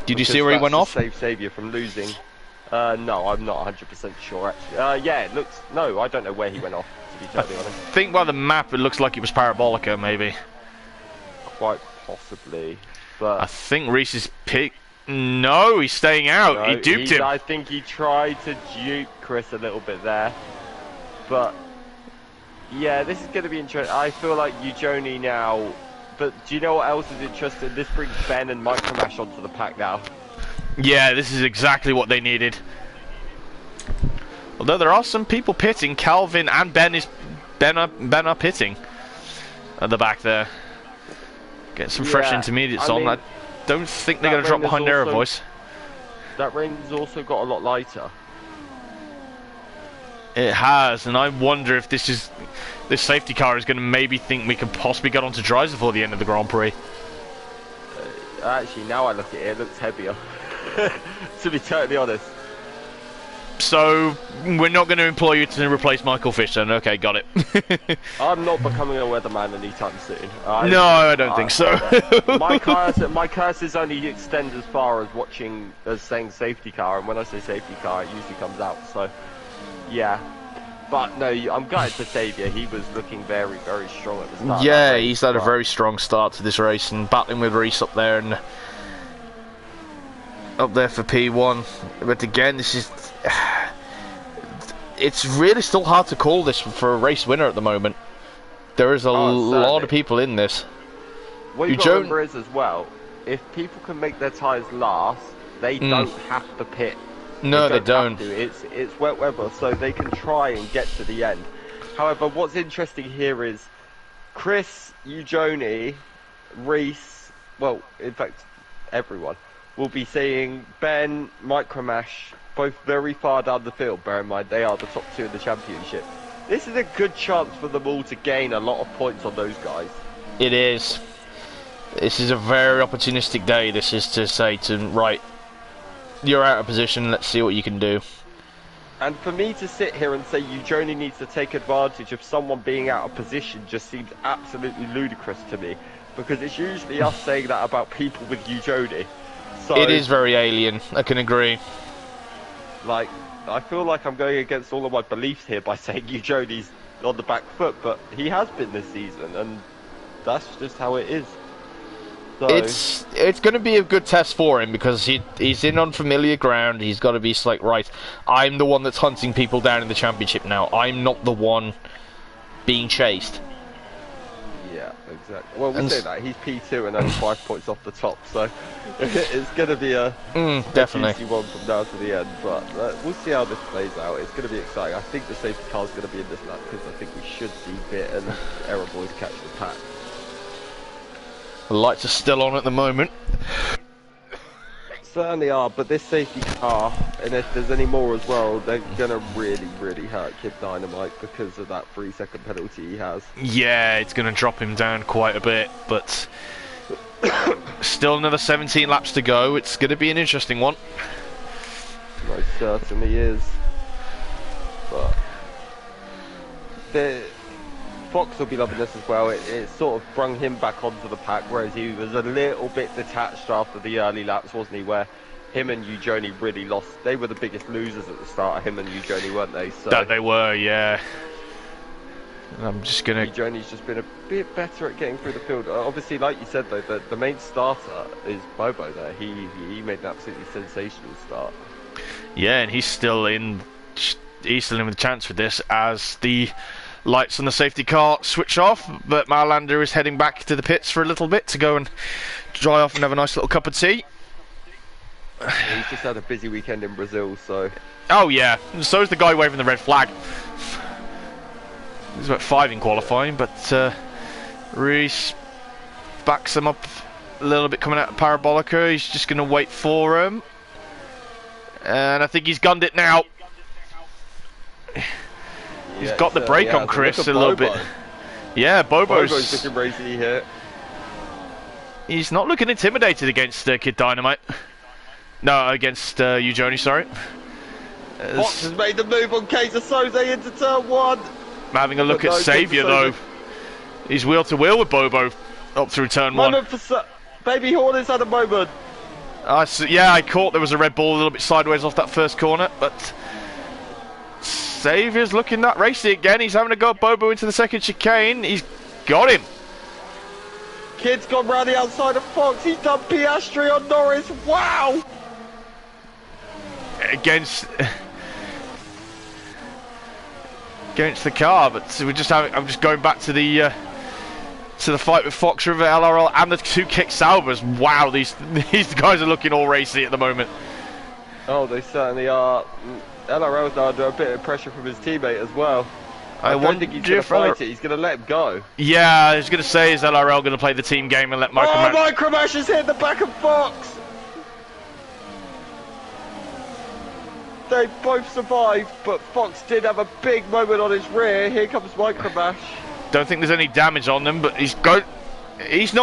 Did you see where he went off? Save Saviour from losing. No, I'm not 100% sure actually. Yeah, it looks... No, I don't know where he went off, to be totally honest. I think by the map it looks like it was Parabolica, maybe. Quite possibly, but... I think Reese is picked... No, he's staying out. No, he duped him. I think he tried to dupe Chris a little bit there, but... Yeah, this is going to be interesting. I feel like Eugenie now, but do you know what else is interesting? This brings Ben and Micromash onto the pack now. Yeah, this is exactly what they needed. Although there are some people pitting, Calvin and Ben are pitting at the back there. Get some fresh intermediates on. I don't think they're going to drop behind Aero Voice. That rain's also got a lot lighter. It has, and I wonder if this safety car is going to maybe think we could possibly get onto dries before the end of the Grand Prix. Actually, now I look at it, it looks heavier. To be totally honest. So, we're not going to employ you to replace Michael Fish then? Okay, got it. I'm not becoming a weatherman anytime soon. No, I don't think so. my curses only extend as far as saying safety car, and when I say safety car, it usually comes out, so, yeah. But no, I'm gutted for Xavier. He was looking very, very strong at the start. Yeah, he's had a very strong start to this race, and battling with Reese up there, and up there for P1. But again, this is... It's really still hard to call this for a race winner at the moment. There is a lot of people in this. What you've got to remember is, as well, if people can make their tyres last, they don't have to pit. No, they don't. It's wet weather, so they can try and get to the end. However, what's interesting here is Chris, Eugenie, Reese, well, in fact, everyone, will be seeing Ben, Micromash, both very far down the field. Bear in mind, they are the top two in the championship. This is a good chance for them all to gain a lot of points on those guys. It is. This is a very opportunistic day. This is to say to, right, you're out of position, let's see what you can do. And for me to sit here and say Eugenie needs to take advantage of someone being out of position just seems absolutely ludicrous to me. Because it's usually us saying that about people with Eugenie. So, it is very alien, I can agree. Like, I feel like I'm going against all of my beliefs here by saying Eugenie's on the back foot, but he has been this season, and that's just how it is. So, it's going to be a good test for him because he's in unfamiliar ground. He's got to be like, right, I'm the one that's hunting people down in the championship now. I'm not the one being chased. Yeah, exactly. Well, we say that he's P2 and only 5 points off the top, so it's going to be a definitely juicy one from now to the end. But we'll see how this plays out. It's going to be exciting. I think the safety car is going to be in this lap because I think we should see Bit and Aero Boys catch the pack. The lights are still on at the moment. Certainly are, but this safety car, and if there's any more as well, they're going to really, really hurt Kid Dynamite because of that 3-second penalty he has. Yeah, it's going to drop him down quite a bit, but still another 17 laps to go. It's going to be an interesting one. Most certainly is. But Fox will be loving this as well. It sort of brung him back onto the pack, whereas he was a little bit detached after the early laps, wasn't he? Where him and Eugenie really lost. They were the biggest losers at the start, him and Eugenie, weren't they? So that they were, yeah. I'm just gonna. Eugenie's just been a bit better at getting through the field. Obviously, like you said though, the main starter is Bobo. There, he made an absolutely sensational start. Yeah, and he's still in. He's still in with a chance for this as the lights on the safety car switch off, but Marlander is heading back to the pits for a little bit to go and dry off and have a nice little cup of tea. He's just had a busy weekend in Brazil, so... Oh yeah, and so is the guy waving the red flag. He's about 5 in qualifying, but Reese backs him up a little bit coming out of Parabolica. He's just going to wait for him. And I think he's gunned it now. He's got the brake on Chris a little bit. Yeah, Bobo's looking racy here. He's not looking intimidated against Kid Dynamite. No, against Eugenie, sorry. Fox has made the move on Kaiser Soze into turn 1. I'm having a look at Xavier though. He's wheel to wheel with Bobo up through turn 1. Baby Hornets had a moment. Yeah, I caught there was a Red Bull a little bit sideways off that first corner, but Xavier's looking that racy again. He's having to go Bobo into the second chicane. He's got him. Kid's gone round the outside of Fox. He's done Piastri on Norris. Wow! going to the car, but we're just having. I'm just going back to the fight with Fox River, LRL, and the two kick Saubers. Wow, these guys are looking all racy at the moment. Oh, they certainly are. LRL's now under a bit of pressure from his teammate as well. I don't think he's going to fight it. He's going to let him go. Yeah, I was going to say, is LRL going to play the team game and let Micromash... Oh, Micromash has hit the back of Fox! They both survived, but Fox did have a big moment on his rear. Here comes Micromash. Don't think there's any damage on them, but he's not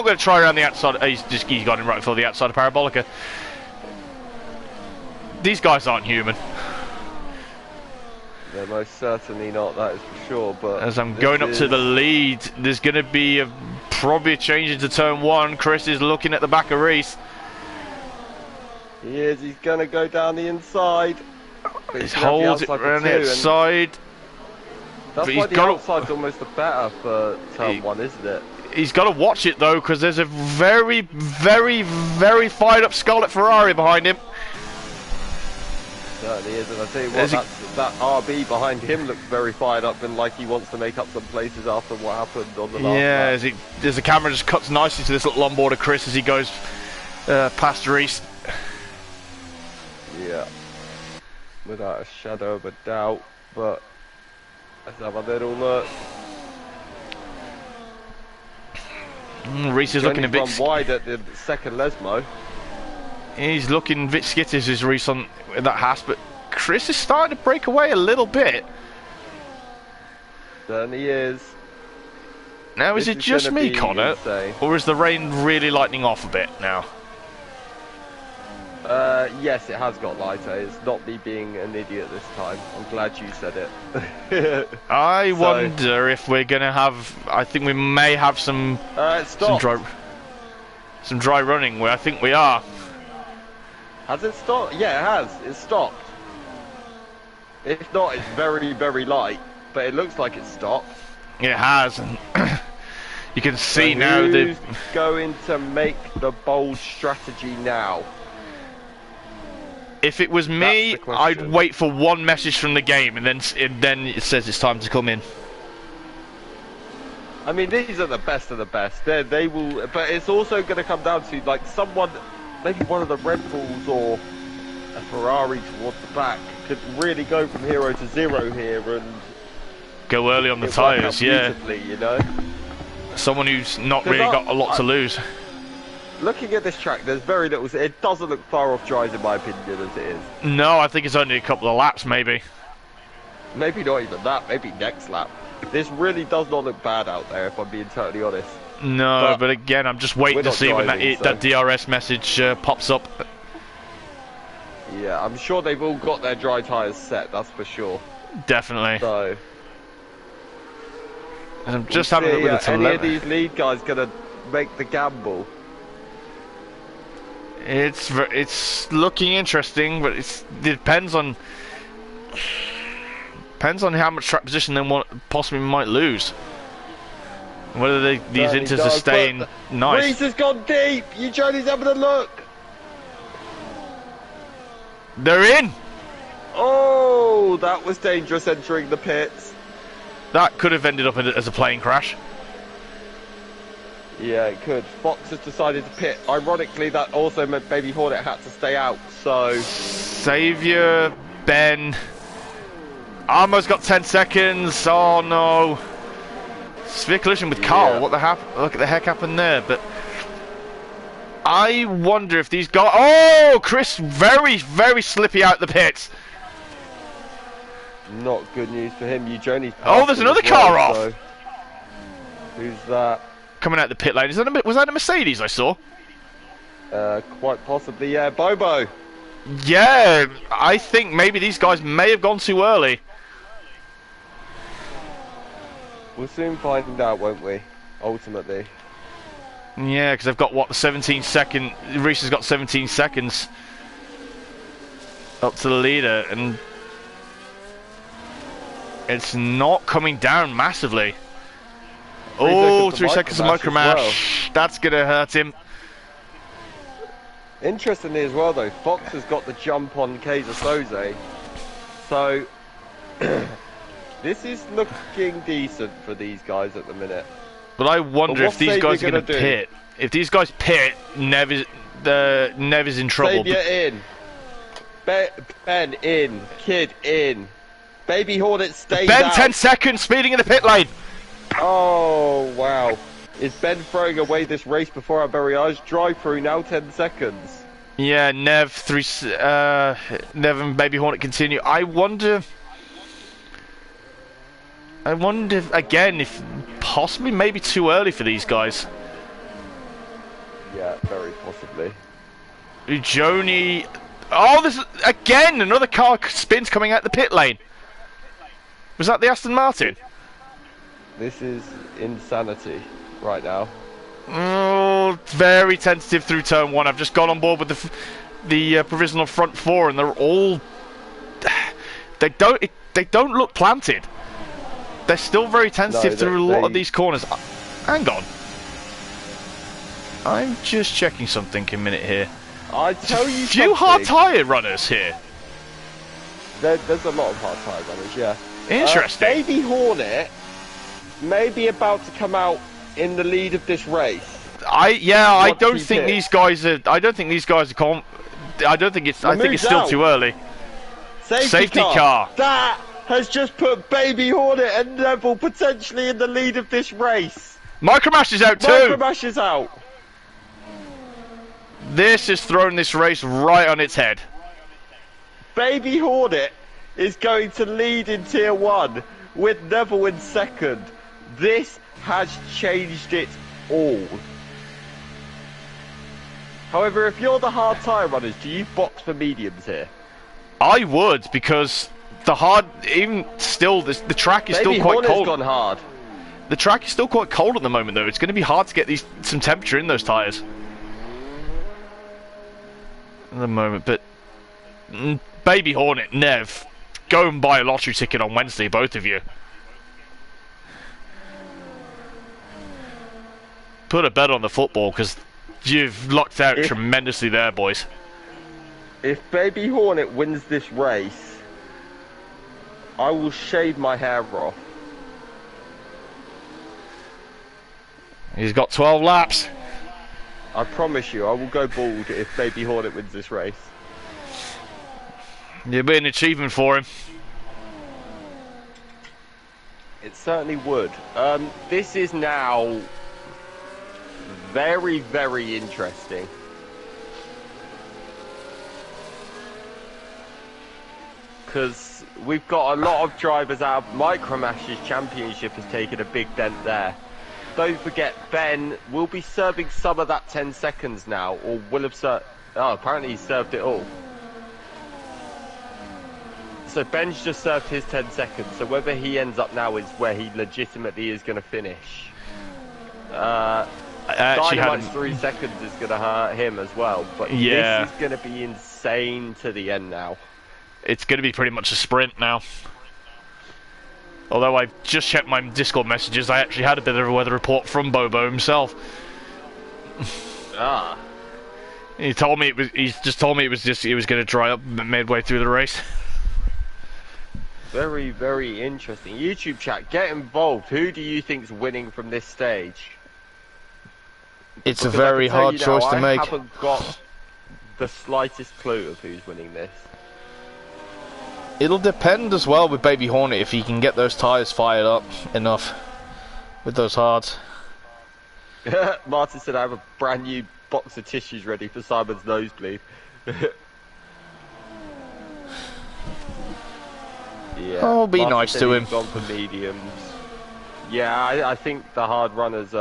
going to try around the outside. He's got him right for the outside of Parabolica. These guys aren't human. They're most certainly not, that is for sure. But as I'm going up to the lead, there's going to be probably a change into turn one. Chris is looking at the back of Reese. He is. He's going to go down the inside. He's holds it around the outside. That's why the outside's almost the better for turn one, isn't it? He's got to watch it though, because there's a very, very, very fired up Scarlet Ferrari behind him. Certainly is, and I tell you what, that RB behind him looks very fired up and like he wants to make up some places after what happened on the last lap. As the camera just cuts nicely to this little onboard of Chris as he goes past Reese. Yeah, without a shadow of a doubt, but let's have a little look. Reese is looking a bit wide at the second Lesmo. He's looking a bit skittish as Reese on that Haas, but Chris is starting to break away a little bit. Certainly is. Now, is it just me, Connor, or is the rain really lightening off a bit now? Yes, it has got lighter. It's not me being an idiot this time. I'm glad you said it. I wonder if we're going to have... I think we may have some dry running, where I think we are. Has it stopped? Yeah, it has. It's stopped. If not, it's very, very light, but it looks like it's stopped. It has. And you can see now that... Who's going to make the bold strategy now? If it was me, I'd wait for one message from the game, and then it says it's time to come in. I mean, these are the best of the best. They will, but it's also going to come down to like someone, maybe one of the Red Bulls or a Ferrari towards the back could really go from 0 to 0 here and go early on the tyres. Yeah, you know, someone who's not really got a lot to lose. Looking at this track, there's very little. It doesn't look far off dries in my opinion as it is. No, I think it's only a couple of laps, maybe. Maybe not even that. Maybe next lap. This really does not look bad out there, if I'm being totally honest. No, but again, I'm just waiting to see when that DRS message pops up. Yeah, I'm sure they've all got their dry tyres set. That's for sure. Definitely. So. I'm just having a look at the any of these lead guys gonna make the gamble? It's looking interesting, but it depends on how much track position they possibly might lose. Whether these inters are staying nice. Reese has gone deep. Johnny's having a look. They're in. Oh, that was dangerous entering the pits. That could have ended up as a plane crash. Yeah, it could. Fox has decided to pit. Ironically, that also meant Baby Hornet had to stay out, so... Saviour, Ben... Almost got 10 seconds. Oh, no. Severe collision with Carl. Yeah. What the heck happened there? But... I wonder if these guys... Oh, Chris, very, very slippy out the pits. Not good news for him. Eugeni's oh, there's another car off. So. Who's that? Coming out the pit lane. Was that a Mercedes I saw? Quite possibly, yeah. Bobo. Yeah, I think maybe these guys may have gone too early. We'll soon find out, won't we? Ultimately. Yeah, because they've got what, 17 seconds. Reese has got 17 seconds up to the leader, and it's not coming down massively. Oh, 3 seconds of micromash. Well. That's going to hurt him. Interestingly as well, though, Fox has got the jump on Kaiser Soze. So, This is looking decent for these guys at the minute. But I wonder if these guys are going to pit. If these guys pit, Nev is in trouble. Savior in. Ben in. Kid in. Baby Hornet stays Ben, out. 10 seconds, speeding in the pit lane. Oh, wow. Is Ben throwing away this race before our very eyes? Drive through now, 10 seconds. Yeah, Nev and Baby Hornet continue. I wonder again if possibly maybe too early for these guys. Yeah, very possibly. Joni. Oh, this is again another car spins coming out the pit lane. Was that the Aston Martin? This is insanity right now. Oh, very tentative through turn one. I've just got on board with the provisional front four, and they're all they don't look planted. They're still very tentative through a lot of these corners. Hang on, I'm just checking something a minute here. I tell you, few hard tyre runners here. There's a lot of hard tyre runners, yeah. Interesting. Baby Hornet may be about to come out in the lead of this race. I don't think these guys are. I don't think these guys are. I don't think it's. I think it's still too early. Safety car. That has just put Baby Hornet and Neville potentially in the lead of this race. Micromash is out too. Micromash is out. This has thrown this race right on its head. Baby Hornet is going to lead in Tier 1 with Neville in second. This has changed it all. However, if you're the hard tyre runners, do you box for mediums here? I would, because the hard, even still, the track is still quite cold. Gone hard. The track is still quite cold at the moment, though. It's going to be hard to get some temperature in those tyres. At the moment, but Baby Hornet, Nev, go and buy a lottery ticket on Wednesday, both of you. Put a bet on the football, because you've lucked out tremendously there, boys. If Baby Hornet wins this race, I will shave my hair off. He's got 12 laps. I promise you, I will go bald if Baby Hornet wins this race. It'd be an achievement for him. It certainly would. This is now very, very interesting. Because we've got a lot of drivers out. Micromash's championship has taken a big dent there. Don't forget, Ben will be serving some of that 10 seconds now, or will have served. Oh, apparently he served it all. So Ben's just served his 10 seconds. So whether he ends up now is where he legitimately is going to finish. Dynamite's 3 seconds is going to hurt him as well. But this is going to be insane to the end now. It's going to be pretty much a sprint now. Although I've just checked my Discord messages, I actually had a bit of a weather report from Bobo himself. He told me it was. He's just told me it was going to dry up midway through the race. Very, very interesting. YouTube chat, get involved. Who do you think's winning from this stage? It's a very hard choice to make. I haven't got the slightest clue of who's winning this. It'll depend as well with Baby Hornet if he can get those tyres fired up enough with those hards. Martin said I have a brand new box of tissues ready for Simon's nosebleed. Yeah, oh, be nice to him. Gone for mediums. Yeah, I think the hard runners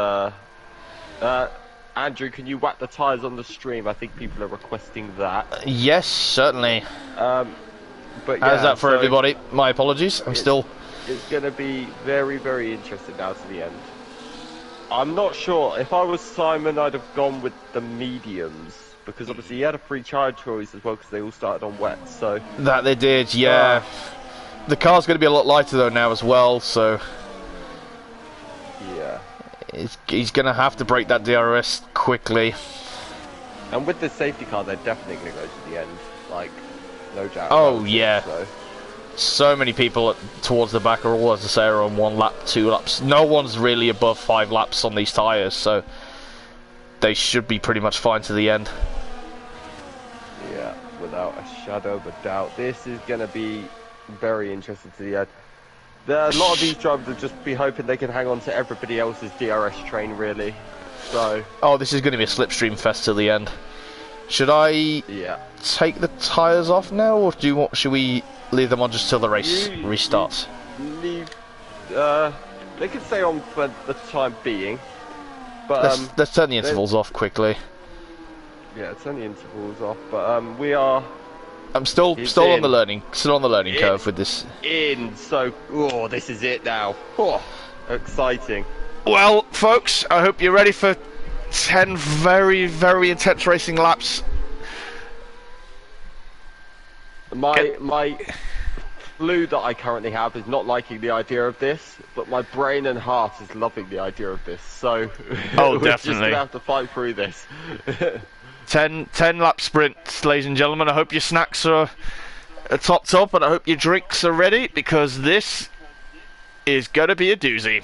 Andrew, can you whack the tyres on the stream? I think people are requesting that. Yes, certainly. But how's that for everybody? My apologies. It's going to be very, very interesting now to the end. I'm not sure. If I was Simon, I'd have gone with the mediums. Because obviously he had a free child choice as well because they all started on wet. So that they did, yeah. The car's going to be a lot lighter though now as well, so... Yeah. He's going to have to break that DRS quickly. And with the safety car, they're definitely going to go to the end. Like, no doubt. Oh, yeah. So. So many people towards the back are all, as I say, are on 1 lap, 2 laps. No one's really above 5 laps on these tyres, so they should be pretty much fine to the end. Yeah, without a shadow of a doubt. This is going to be very interesting to the end. A lot of these drivers will just be hoping they can hang on to everybody else's DRS train, really. So. Oh, this is going to be a slipstream fest to the end. Should I take the tyres off now, or should we leave them on just till the race restarts? They can stay on for the time being. But let's turn the intervals off quickly. Yeah, turn the intervals off. But we are. I'm still on the learning curve with this. So this is it now. Oh, exciting. Well, folks, I hope you're ready for 10 very, very intense racing laps. My flu that I currently have is not liking the idea of this, but my brain and heart is loving the idea of this. So we're definitely just gonna have to fight through this. 10 lap sprints, ladies and gentlemen. I hope your snacks are topped up, and I hope your drinks are ready, because this is gonna be a doozy.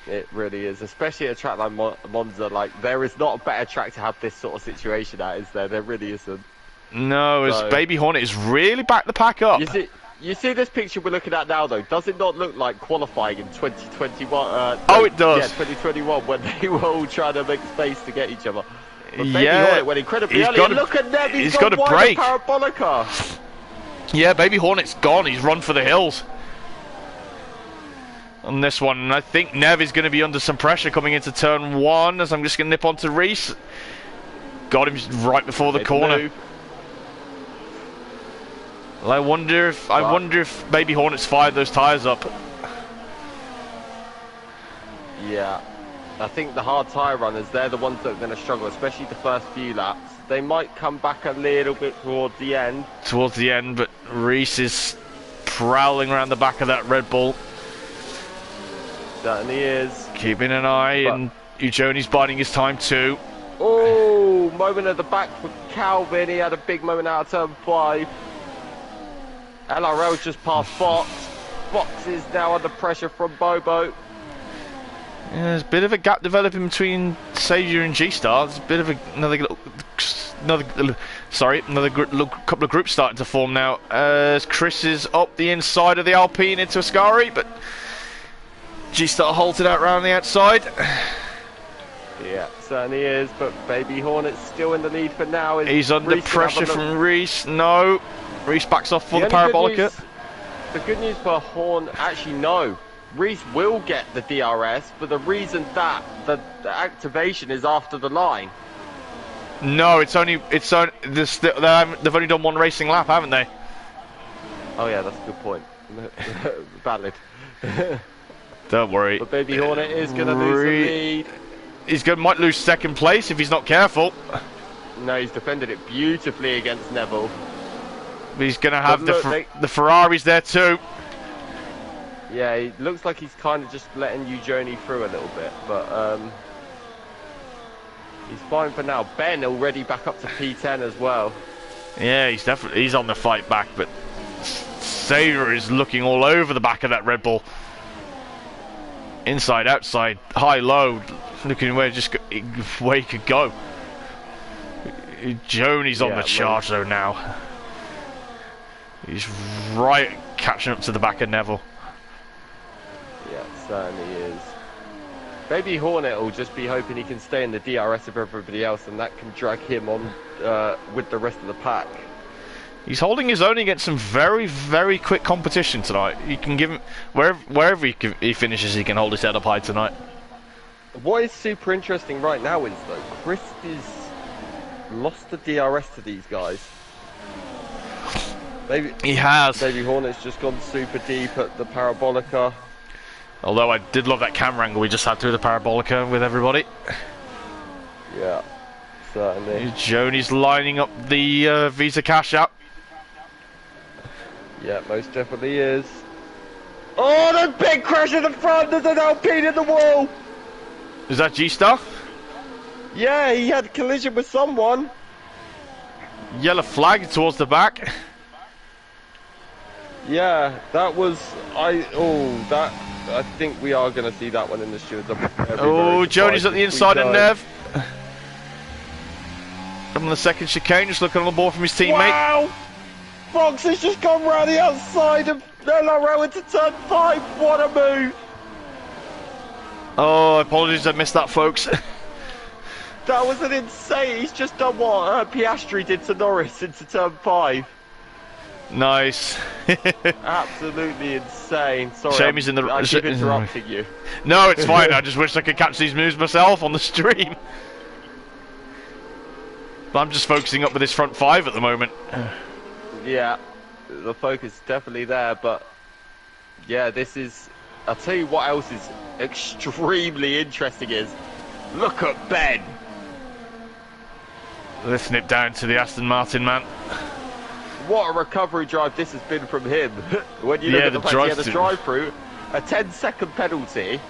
It really is, especially at a track like Monza. Like, there is not a better track to have this sort of situation at, is there? There really isn't. No, as Baby Hornet is really back the pack up. You see this picture we're looking at now, though? Does it not look like qualifying in 2021? It does. Yeah, 2021, when they were all trying to make space to get each other. But Baby Yeah, Hornet went incredibly early. Look at them, he's got a break. Parabolica. Yeah, Baby Hornet's gone. He's run for the hills on this one. And I think Nev is going to be under some pressure coming into turn 1, as I'm just going to nip onto Reese. Got him right before the corner. Move. Well, I wonder if Baby Hornet's fired those tyres up. Yeah, I think the hard tyre runners, they're the ones that are going to struggle, especially the first few laps. They might come back a little bit towards the end. But Reese is prowling around the back of that Red Bull. Certainly is. Keeping an eye, and Ujoni's biding his time too. Oh, moment at the back for Calvin. He had a big moment out of turn 5. LRL's just past Fox. Fox is now under pressure from Bobo. Yeah, there's a bit of a gap developing between Saviour and G-Star. There's a bit of another couple of groups starting to form now. As Chris is up the inside of the Alpine into Ascari, but G-Star halted out round the outside. Yeah, certainly is, but Baby Hornet's still in the lead for now. He's under pressure from Reese. No, Reese backs off for the Parabolica. The good news for Horn, actually no. Reese will get the DRS, but the reason that the activation is after the line. No, they've only done one racing lap, haven't they? Oh yeah, that's a good point. Valid. Don't worry. But Baby Hornet is going to lose the lead. Might lose second place if he's not careful. No, he's defended it beautifully against Neville. He's going to have the Ferraris there too. Yeah, it looks like he's kind of just letting Ujoni through a little bit, but he's fine for now. Ben already back up to P10 as well. Yeah, he's on the fight back, but Saviour is looking all over the back of that Red Bull. Inside, outside, high, low, looking where he could go. Joni's on the charge though now. He's right catching up to the back of Neville. Yeah, certainly is. Baby Hornet will just be hoping he can stay in the DRS of everybody else, and that can drag him on with the rest of the pack. He's holding his own against some very, very quick competition tonight. You can give him wherever he finishes, he can hold his head up high tonight. What is super interesting right now is though, Chris is lost the DRS to these guys. He has. Baby Hornet's just gone super deep at the Parabolica. Although I did love that camera angle we just had through the Parabolica with everybody. Yeah, certainly. Joni's lining up the Visa Cash app. Yeah, most definitely is. Oh, the big crash in the front! There's an Alpine in the wall! Is that G-Star? Yeah, he had a collision with someone. Yellow flag towards the back. Yeah, that was I think we are going to see that one in the stewards. Oh, Joni's at the inside of Nev. On the second chicane, just looking on the ball from his teammate. Wow! Fox has just gone round the outside of LRO into turn 5. What a move! Oh, apologies, I missed that, folks. That was an insane. He's just done what Piastri did to Norris into turn 5. Nice. Absolutely insane. Sorry, Shame he's in the. I keep interrupting you. No, it's fine. I just wish I could catch these moves myself on the stream. But I'm just focusing up with this front 5 at the moment. Yeah, the focus is definitely there, but yeah, this is. I'll tell you what else is extremely interesting is look at Ben. Let's nip down to the Aston Martin, man. What a recovery drive this has been from him. When you look at the fact he had a drive-through, a 10-second penalty,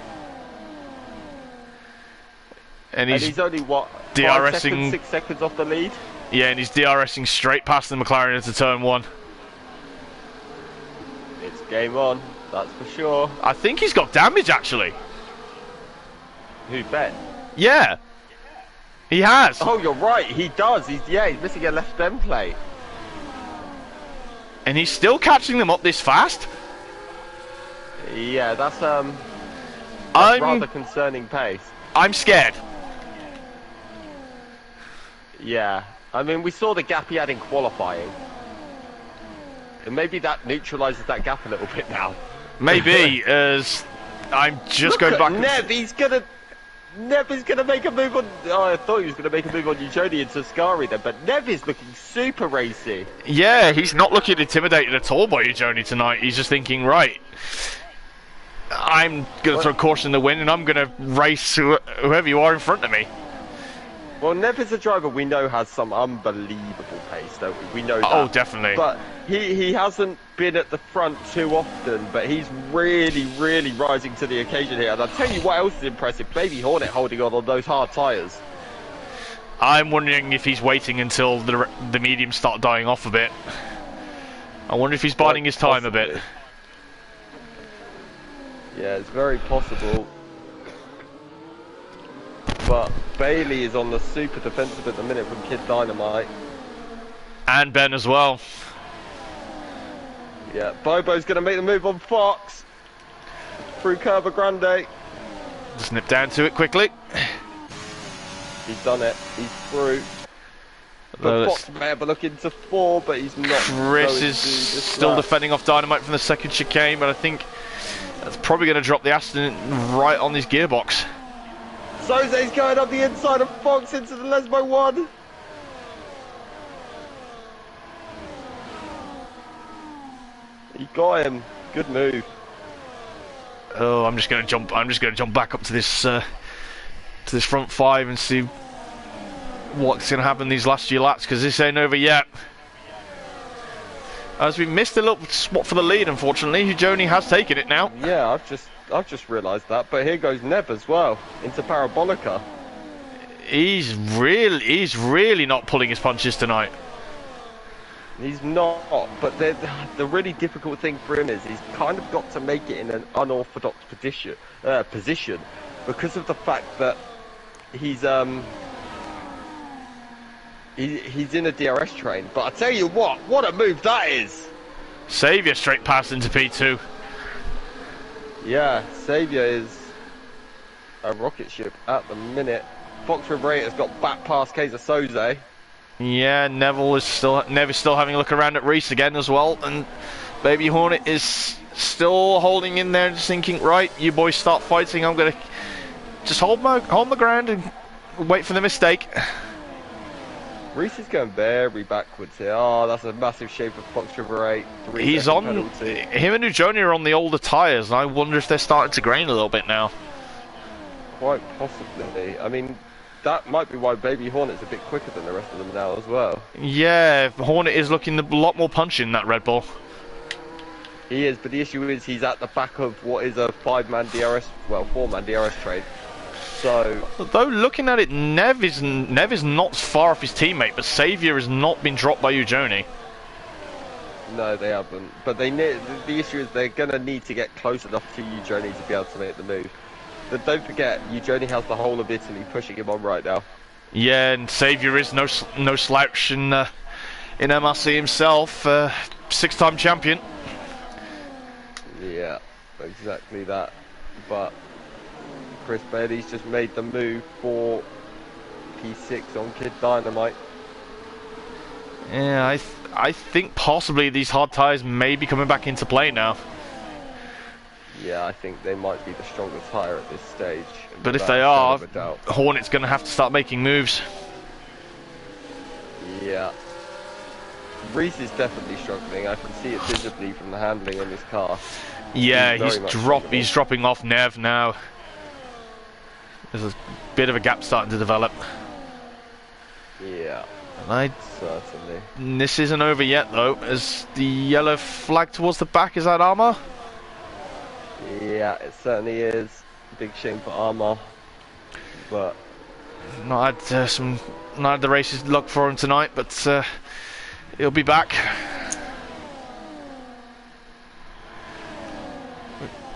and he's only what, 5 seconds, 6 seconds off the lead. Yeah, and he's DRSing straight past the McLaren into turn 1. It's game on, that's for sure. I think he's got damage actually. Who, Ben? Yeah, he has. Oh, you're right, he does. He's missing a left end plate. And he's still catching them up this fast? Yeah, that's rather concerning pace. I'm scared. Yeah, I mean, we saw the gap he had in qualifying. And maybe that neutralises that gap a little bit now. Maybe, as I'm just going back... Nev is going to make a move on... Oh, I thought he was going to make a move on Ujoni and Saskari then, but Nev is looking super racy. Yeah, he's not looking intimidated at all by Ujoni tonight. He's just thinking, right, I'm going to throw caution in the wind and I'm going to race whoever you are in front of me. Well, Nev is a driver we know has some unbelievable pace, don't we? We know that. Oh, definitely. But he hasn't been at the front too often, but he's really, really rising to the occasion here. And I'll tell you what else is impressive. Baby Hornet holding on those hard tyres. I'm wondering if he's waiting until the mediums start dying off a bit. I wonder if he's biding his time a bit. Yeah, it's very possible. But Bailey is on the super defensive at the minute from Kid Dynamite. And Ben as well. Yeah, Bobo's going to make the move on Fox. Through Curva Grande. Just nip down to it quickly. He's done it. He's through. The Fox may have a look into 4, but he's not. Chris is still defending off Dynamite from the second chicane, but I think that's probably going to drop the Aston right on his gearbox. Soze's going up the inside of Fox into the Lesbo 1. He got him. Good move. Oh, I'm just going to jump back up to this front 5 and see what's going to happen these last few laps, because this ain't over yet. As we missed a little spot for the lead, unfortunately, Ujoni has taken it now. Yeah, I've just realised that. But here goes Nev as well into Parabolica. He's really not pulling his punches tonight. He's not, but the really difficult thing for him is he's kind of got to make it in an unorthodox position because of the fact that he's in a DRS train. But I tell you what a move that is! Saviour straight past into P2. Yeah, Saviour is a rocket ship at the minute. Fox River 8 has got back past Kaiser Soze. Yeah, Nev is still having a look around at Reese again as well, and Baby Hornet is still holding in there, just thinking, right, you boys start fighting. I'm gonna just hold my ground and wait for the mistake. Reese is going very backwards here. Oh, that's a massive shame for Fox River 8. He's on. Penalty. Him and Ujoni are on the older tyres, and I wonder if they're starting to grain a little bit now. Quite possibly. I mean, that might be why Baby Hornet's a bit quicker than the rest of them now as well. Yeah, Hornet is looking a lot more punchy in that Red Bull. He is, but the issue is he's at the back of what is a 4-man DRS train. So, though looking at it, Nev is not far off his teammate, but Saviour has not been dropped by Ujoni. No, they haven't. But they need, the issue is they're going to need to get close enough to Ujoni to be able to make the move. But don't forget, Ujoni has the whole of Italy pushing him on right now. Yeah, and Saviour is no slouch in MRC himself, 6-time champion. Yeah, exactly that. But Chris Bailey's just made the move for P6 on Kid Dynamite. Yeah, I think possibly these hard tyres may be coming back into play now. Yeah, I think they might be the strongest tyre at this stage. But if they are, Hornet's going to have to start making moves. Yeah. Reese is definitely struggling. I can see it visibly from the handling on his car. Yeah, he's dropping off Nev now. There's a bit of a gap starting to develop. Yeah. Certainly. This isn't over yet though, as the yellow flag towards the back, is that Armour? Yeah, it certainly is. Big shame for Armour. But not had the races luck for him tonight, but he'll be back.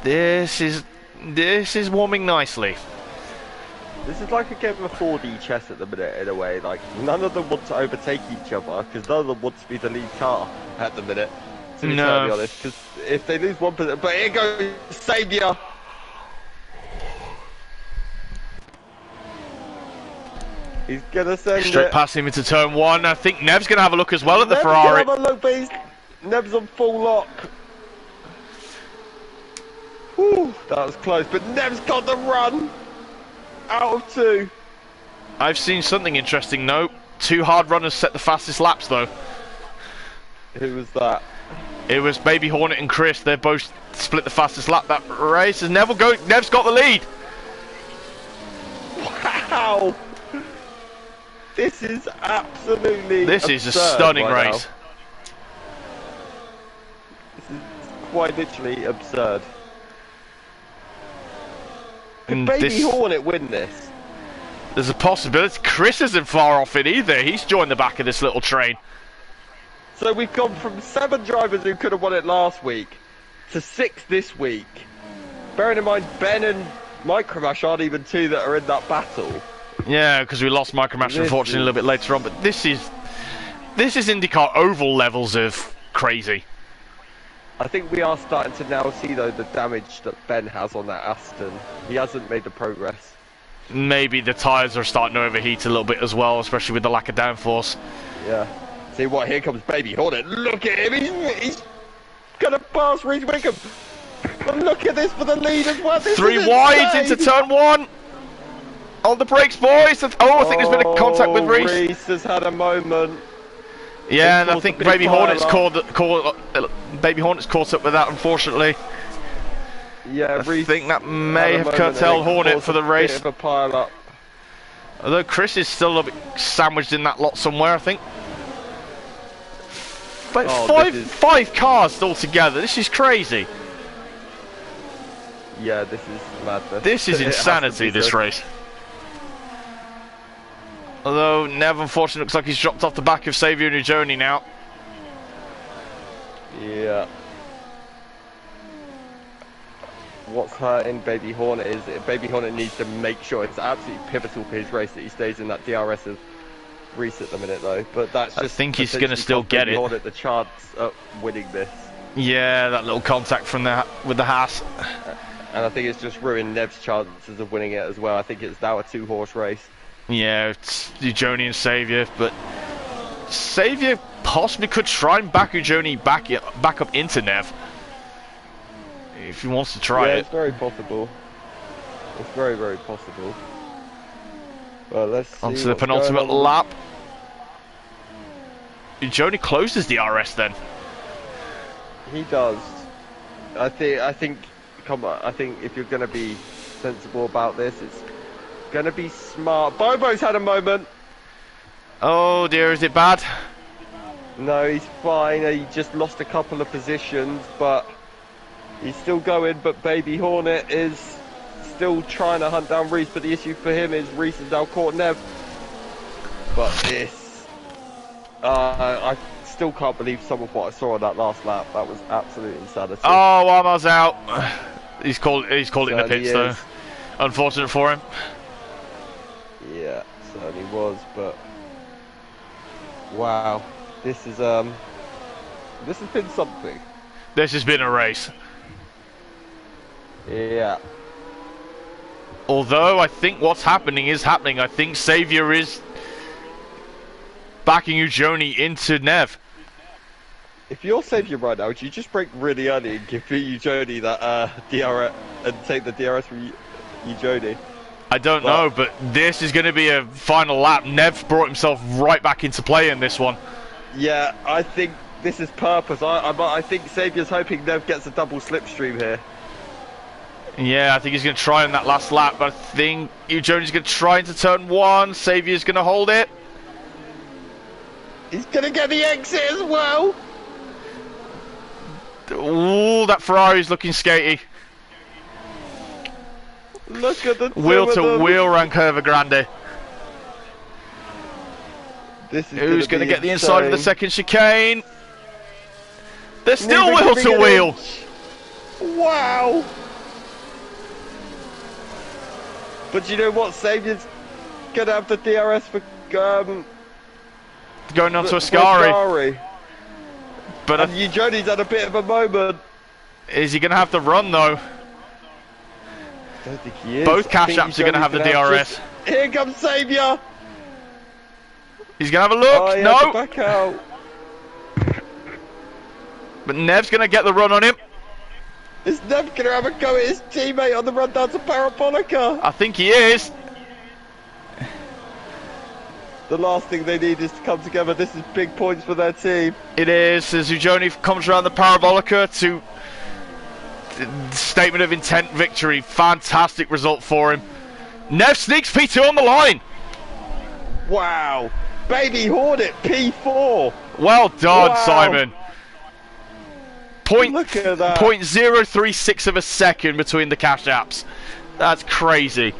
This is warming nicely. This is like a game of 4D chess at the minute, in a way. Like, none of them want to overtake each other, because none of them want to be the lead car at the minute. To be totally honest, because if they lose one position, but here goes Saviour. He's gonna send straight past him into turn 1. I think Nev's gonna have a look as well at the Ferrari. Have a look, but Nev's on full lock. Whew, that was close, but Nev's got the run. Out of 2. I've seen something interesting though. 2 hard runners set the fastest laps though. Who was that? It was Baby Hornet and Chris. They both split the fastest lap that race. As Nev's got the lead. Wow! This is absolutely This is a stunning race. This is quite literally absurd. Could And Baby Hornet win this? There's a possibility. Chris isn't far off it either. He's joined the back of this little train. So we've gone from 7 drivers who could have won it last week to 6 this week. Bearing in mind, Ben and Micromash aren't even 2 that are in that battle. Yeah, because we lost Micromash unfortunately a little bit later on. But this is IndyCar oval levels of crazy. I think we are starting to now see though the damage that Ben has on that Aston. He hasn't made the progress. Maybe the tyres are starting to overheat a little bit as well, especially with the lack of downforce. Yeah. See what? Here comes Baby Hornet. Look at him. He's gonna pass Reese Wickham. But look at this for the lead as well. This 3 wides into turn 1. On the brakes, boys. Oh, I think there's been a contact with Reese. Reese has had a moment. Yeah, and I think Baby Hornet's caught up with that, unfortunately. Yeah, I think that may have curtailed Hornet for the race. Bit of a pile up. Although Chris is still a bit sandwiched in that lot somewhere, I think. But five cars altogether. This is crazy. Yeah, this is madness. This is insanity, this race. Although Nev, unfortunately, looks like he's dropped off the back of Saviour and Ujoni now. Yeah. What's hurting Baby Hornet is Baby Hornet needs to make sure it's absolutely pivotal for his race that he stays in that DRS of Reese at the minute, though. But that's just. I think he's going to still get Baby it. Hornet the chance of winning this. Yeah, that little contact from with the Haas. And I think it's just ruined Nev's chances of winning it as well. I think it's now a 2-horse race. Yeah, it's Ujoni and Saviour, but Saviour possibly could try and back Ujoni back up into Nev. If he wants to try it. It's very possible. It's very, very possible. Well, let's see. Onto the penultimate lap. Ujoni closes the RS then. He does. I think. Come on. I think if you're going to be sensible about this, it's going to be smart. Bobo's had a moment. Oh dear, is it bad? No, he's fine. He just lost a couple of positions, but he's still going. But Baby Hornet is still trying to hunt down Reese. But the issue for him is Reese has now caught Nev. But this, I still can't believe some of what I saw on that last lap. That was absolute insanity. Oh, Armar's out. He's called it in the pits though. Unfortunate for him. Yeah, certainly was, but wow, this has been something. This has been a race. Yeah. Although I think what's happening is happening. I think Xavier is backing Ujoni into Nev. If you're Xavier right now, would you just break really early and give Ujoni that DRS and take the DRS from Ujoni? I don't know, but this is going to be a final lap. Nev brought himself right back into play in this one. Yeah, I think this is purpose. I think Xavier's hoping Nev gets a double slipstream here. Yeah, I think he's going to try in that last lap, but I think Ujoni's going to try into turn one. Xavier's going to hold it. He's going to get the exit as well. Ooh, that Ferrari's looking skatey. Look at the wheel to wheel around Curva Grande. Who's going to get the inside of the second chicane? There's still wheel to wheel. Wow. But you know what? Xavier's going to have the DRS for going on to Ascari. But and Ujoni's had a bit of a moment. Is he going to have the run though? I don't think he is. Both cash apps are going to have the DRS. Here comes Xavier. He's going to have a look. Oh, no. Back out. But Nev's going to get the run on him. Is Nev going to have a go at his teammate on the run down to Parabolica? I think he is. The last thing they need is to come together. This is big points for their team. It is, as Ujoni comes around the Parabolica to statement of intent victory. Fantastic result for him. Nev sneaks P2 on the line. Wow. Baby Hornet, P4. Well done, wow. Simon. Look at that. 0.036 of a second between the cash apps. That's crazy.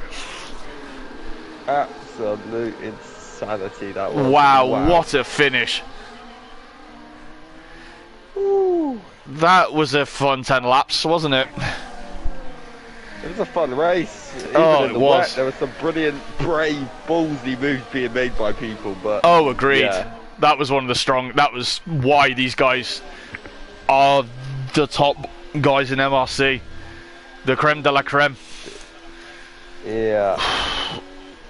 Absolute insanity that was. Wow, what a finish. Ooh. That was a fun 10 laps, wasn't it? It was a fun race. Oh, Even in the it was. wet, there were some brilliant, brave, ballsy moves being made by people. But oh, agreed. Yeah. That was one of the strong. That was why these guys are the top guys in MRC. The creme de la creme. Yeah.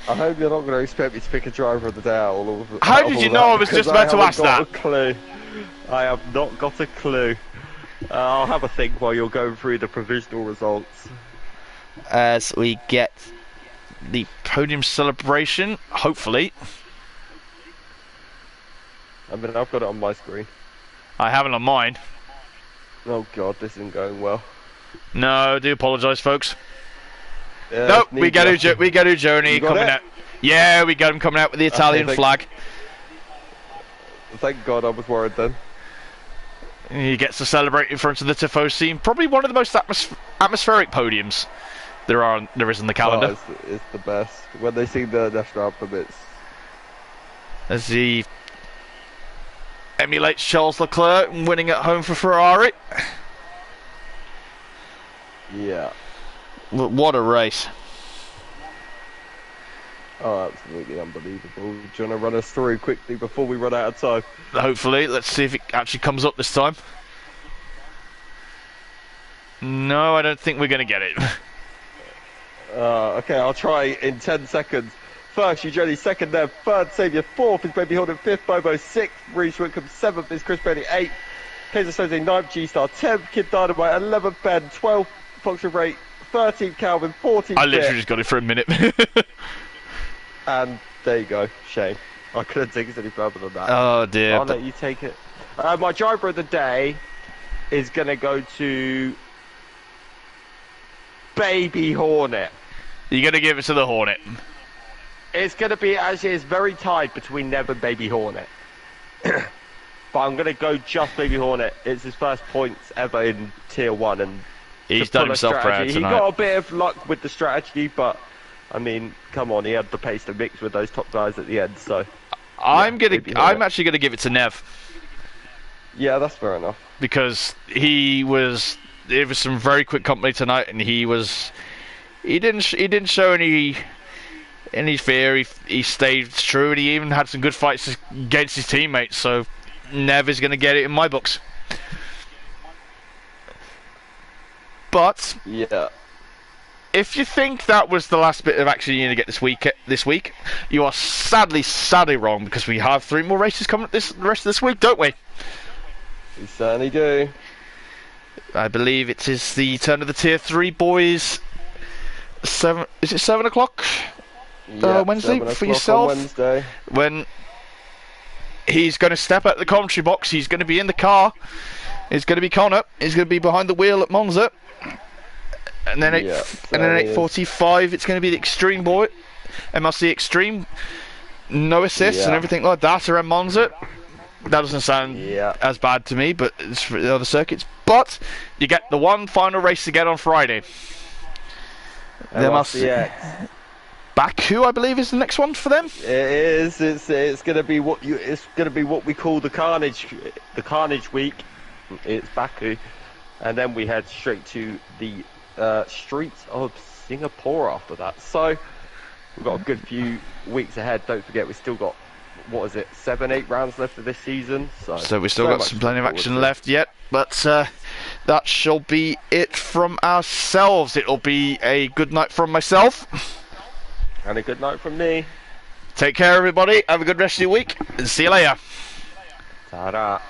I hope you're not going to expect me to pick a driver of the day out all over. How did you know I was just about to ask that? I have not got a clue. I'll have a think while you're going through the provisional results. As we get the podium celebration, hopefully. I mean, I've got it on my screen. I haven't on mine. Oh god, this isn't going well. No, I do apologise, folks. Nope, we get Ujoni coming out. Yeah, we got him coming out with the Italian flag. Thank God, I was worried then. He gets to celebrate in front of the Tifosi. Probably one of the most atmospheric podiums there is in the calendar. Oh, it's the best. When they sing the national anthem, it's... As he emulates Charles Leclerc winning at home for Ferrari. Yeah. What a race. Oh, absolutely unbelievable. Do you want to run us through quickly before we run out of time? Hopefully, let's see if it actually comes up this time. No, I don't think we're going to get it. Okay, I'll try in 10 seconds. First, Ujoni, second Nev, third Xavier, fourth is Baby Holden, fifth Bobo, sixth Reece Wickham, seventh is Chris Bailey, eighth Kaiser Soze, ninth G-Star, 10th Kid Dynamite, 11th Ben, 12th Function Rate, 13th Calvin, 14th I literally just got it for a minute. And there you go, Shane. I couldn't take it any further than that. Oh dear. I'll let you take it. My driver of the day is going to go to Baby Hornet. You're going to give it to the Hornet. It's going to be, actually, it's very tied between Nev and Baby Hornet. But I'm going to go just Baby Hornet. It's his first points ever in Tier 1. And he's done himself proud tonight. He got a bit of luck with the strategy, but, I mean, come on, he had the pace to mix with those top guys at the end, so... I'm actually going to give it to Nev. Yeah, that's fair enough. Because it was some very quick company tonight, and he didn't show any fear. He stayed true, and he even had some good fights against his teammates. So Nev is going to get it in my books. But yeah, if you think that was the last bit of action you're going to get this week, you are sadly wrong, because we have 3 more races coming up the rest of this week, don't we? We certainly do. I believe it is the turn of the Tier 3 boys. Is it 7 o'clock? Wednesday for yourself? Wednesday. When he's going to step out the commentary box, he's going to be in the car. It's going to be Connor. He's going to be behind the wheel at Monza. And then 8:45, it's going to be the X-treme boy, MRC X-treme, no assists and everything like that around Monza. That doesn't sound as bad to me, but it's for the other circuits. But you get the one final race to get on Friday. MRC-X. Baku, I believe, is the next one for them. It is. It's going to be what we call the Carnage week. It's Baku, and then we head straight to the streets of Singapore after that. So we've got a good few weeks ahead. Don't forget, we've still got, 7-8 rounds left of this season. So we've still got plenty of action left yet. But that shall be it from ourselves. It'll be a good night from myself. And a good night from me. Take care, everybody. Have a good rest of your week. And see you later. Ta-da.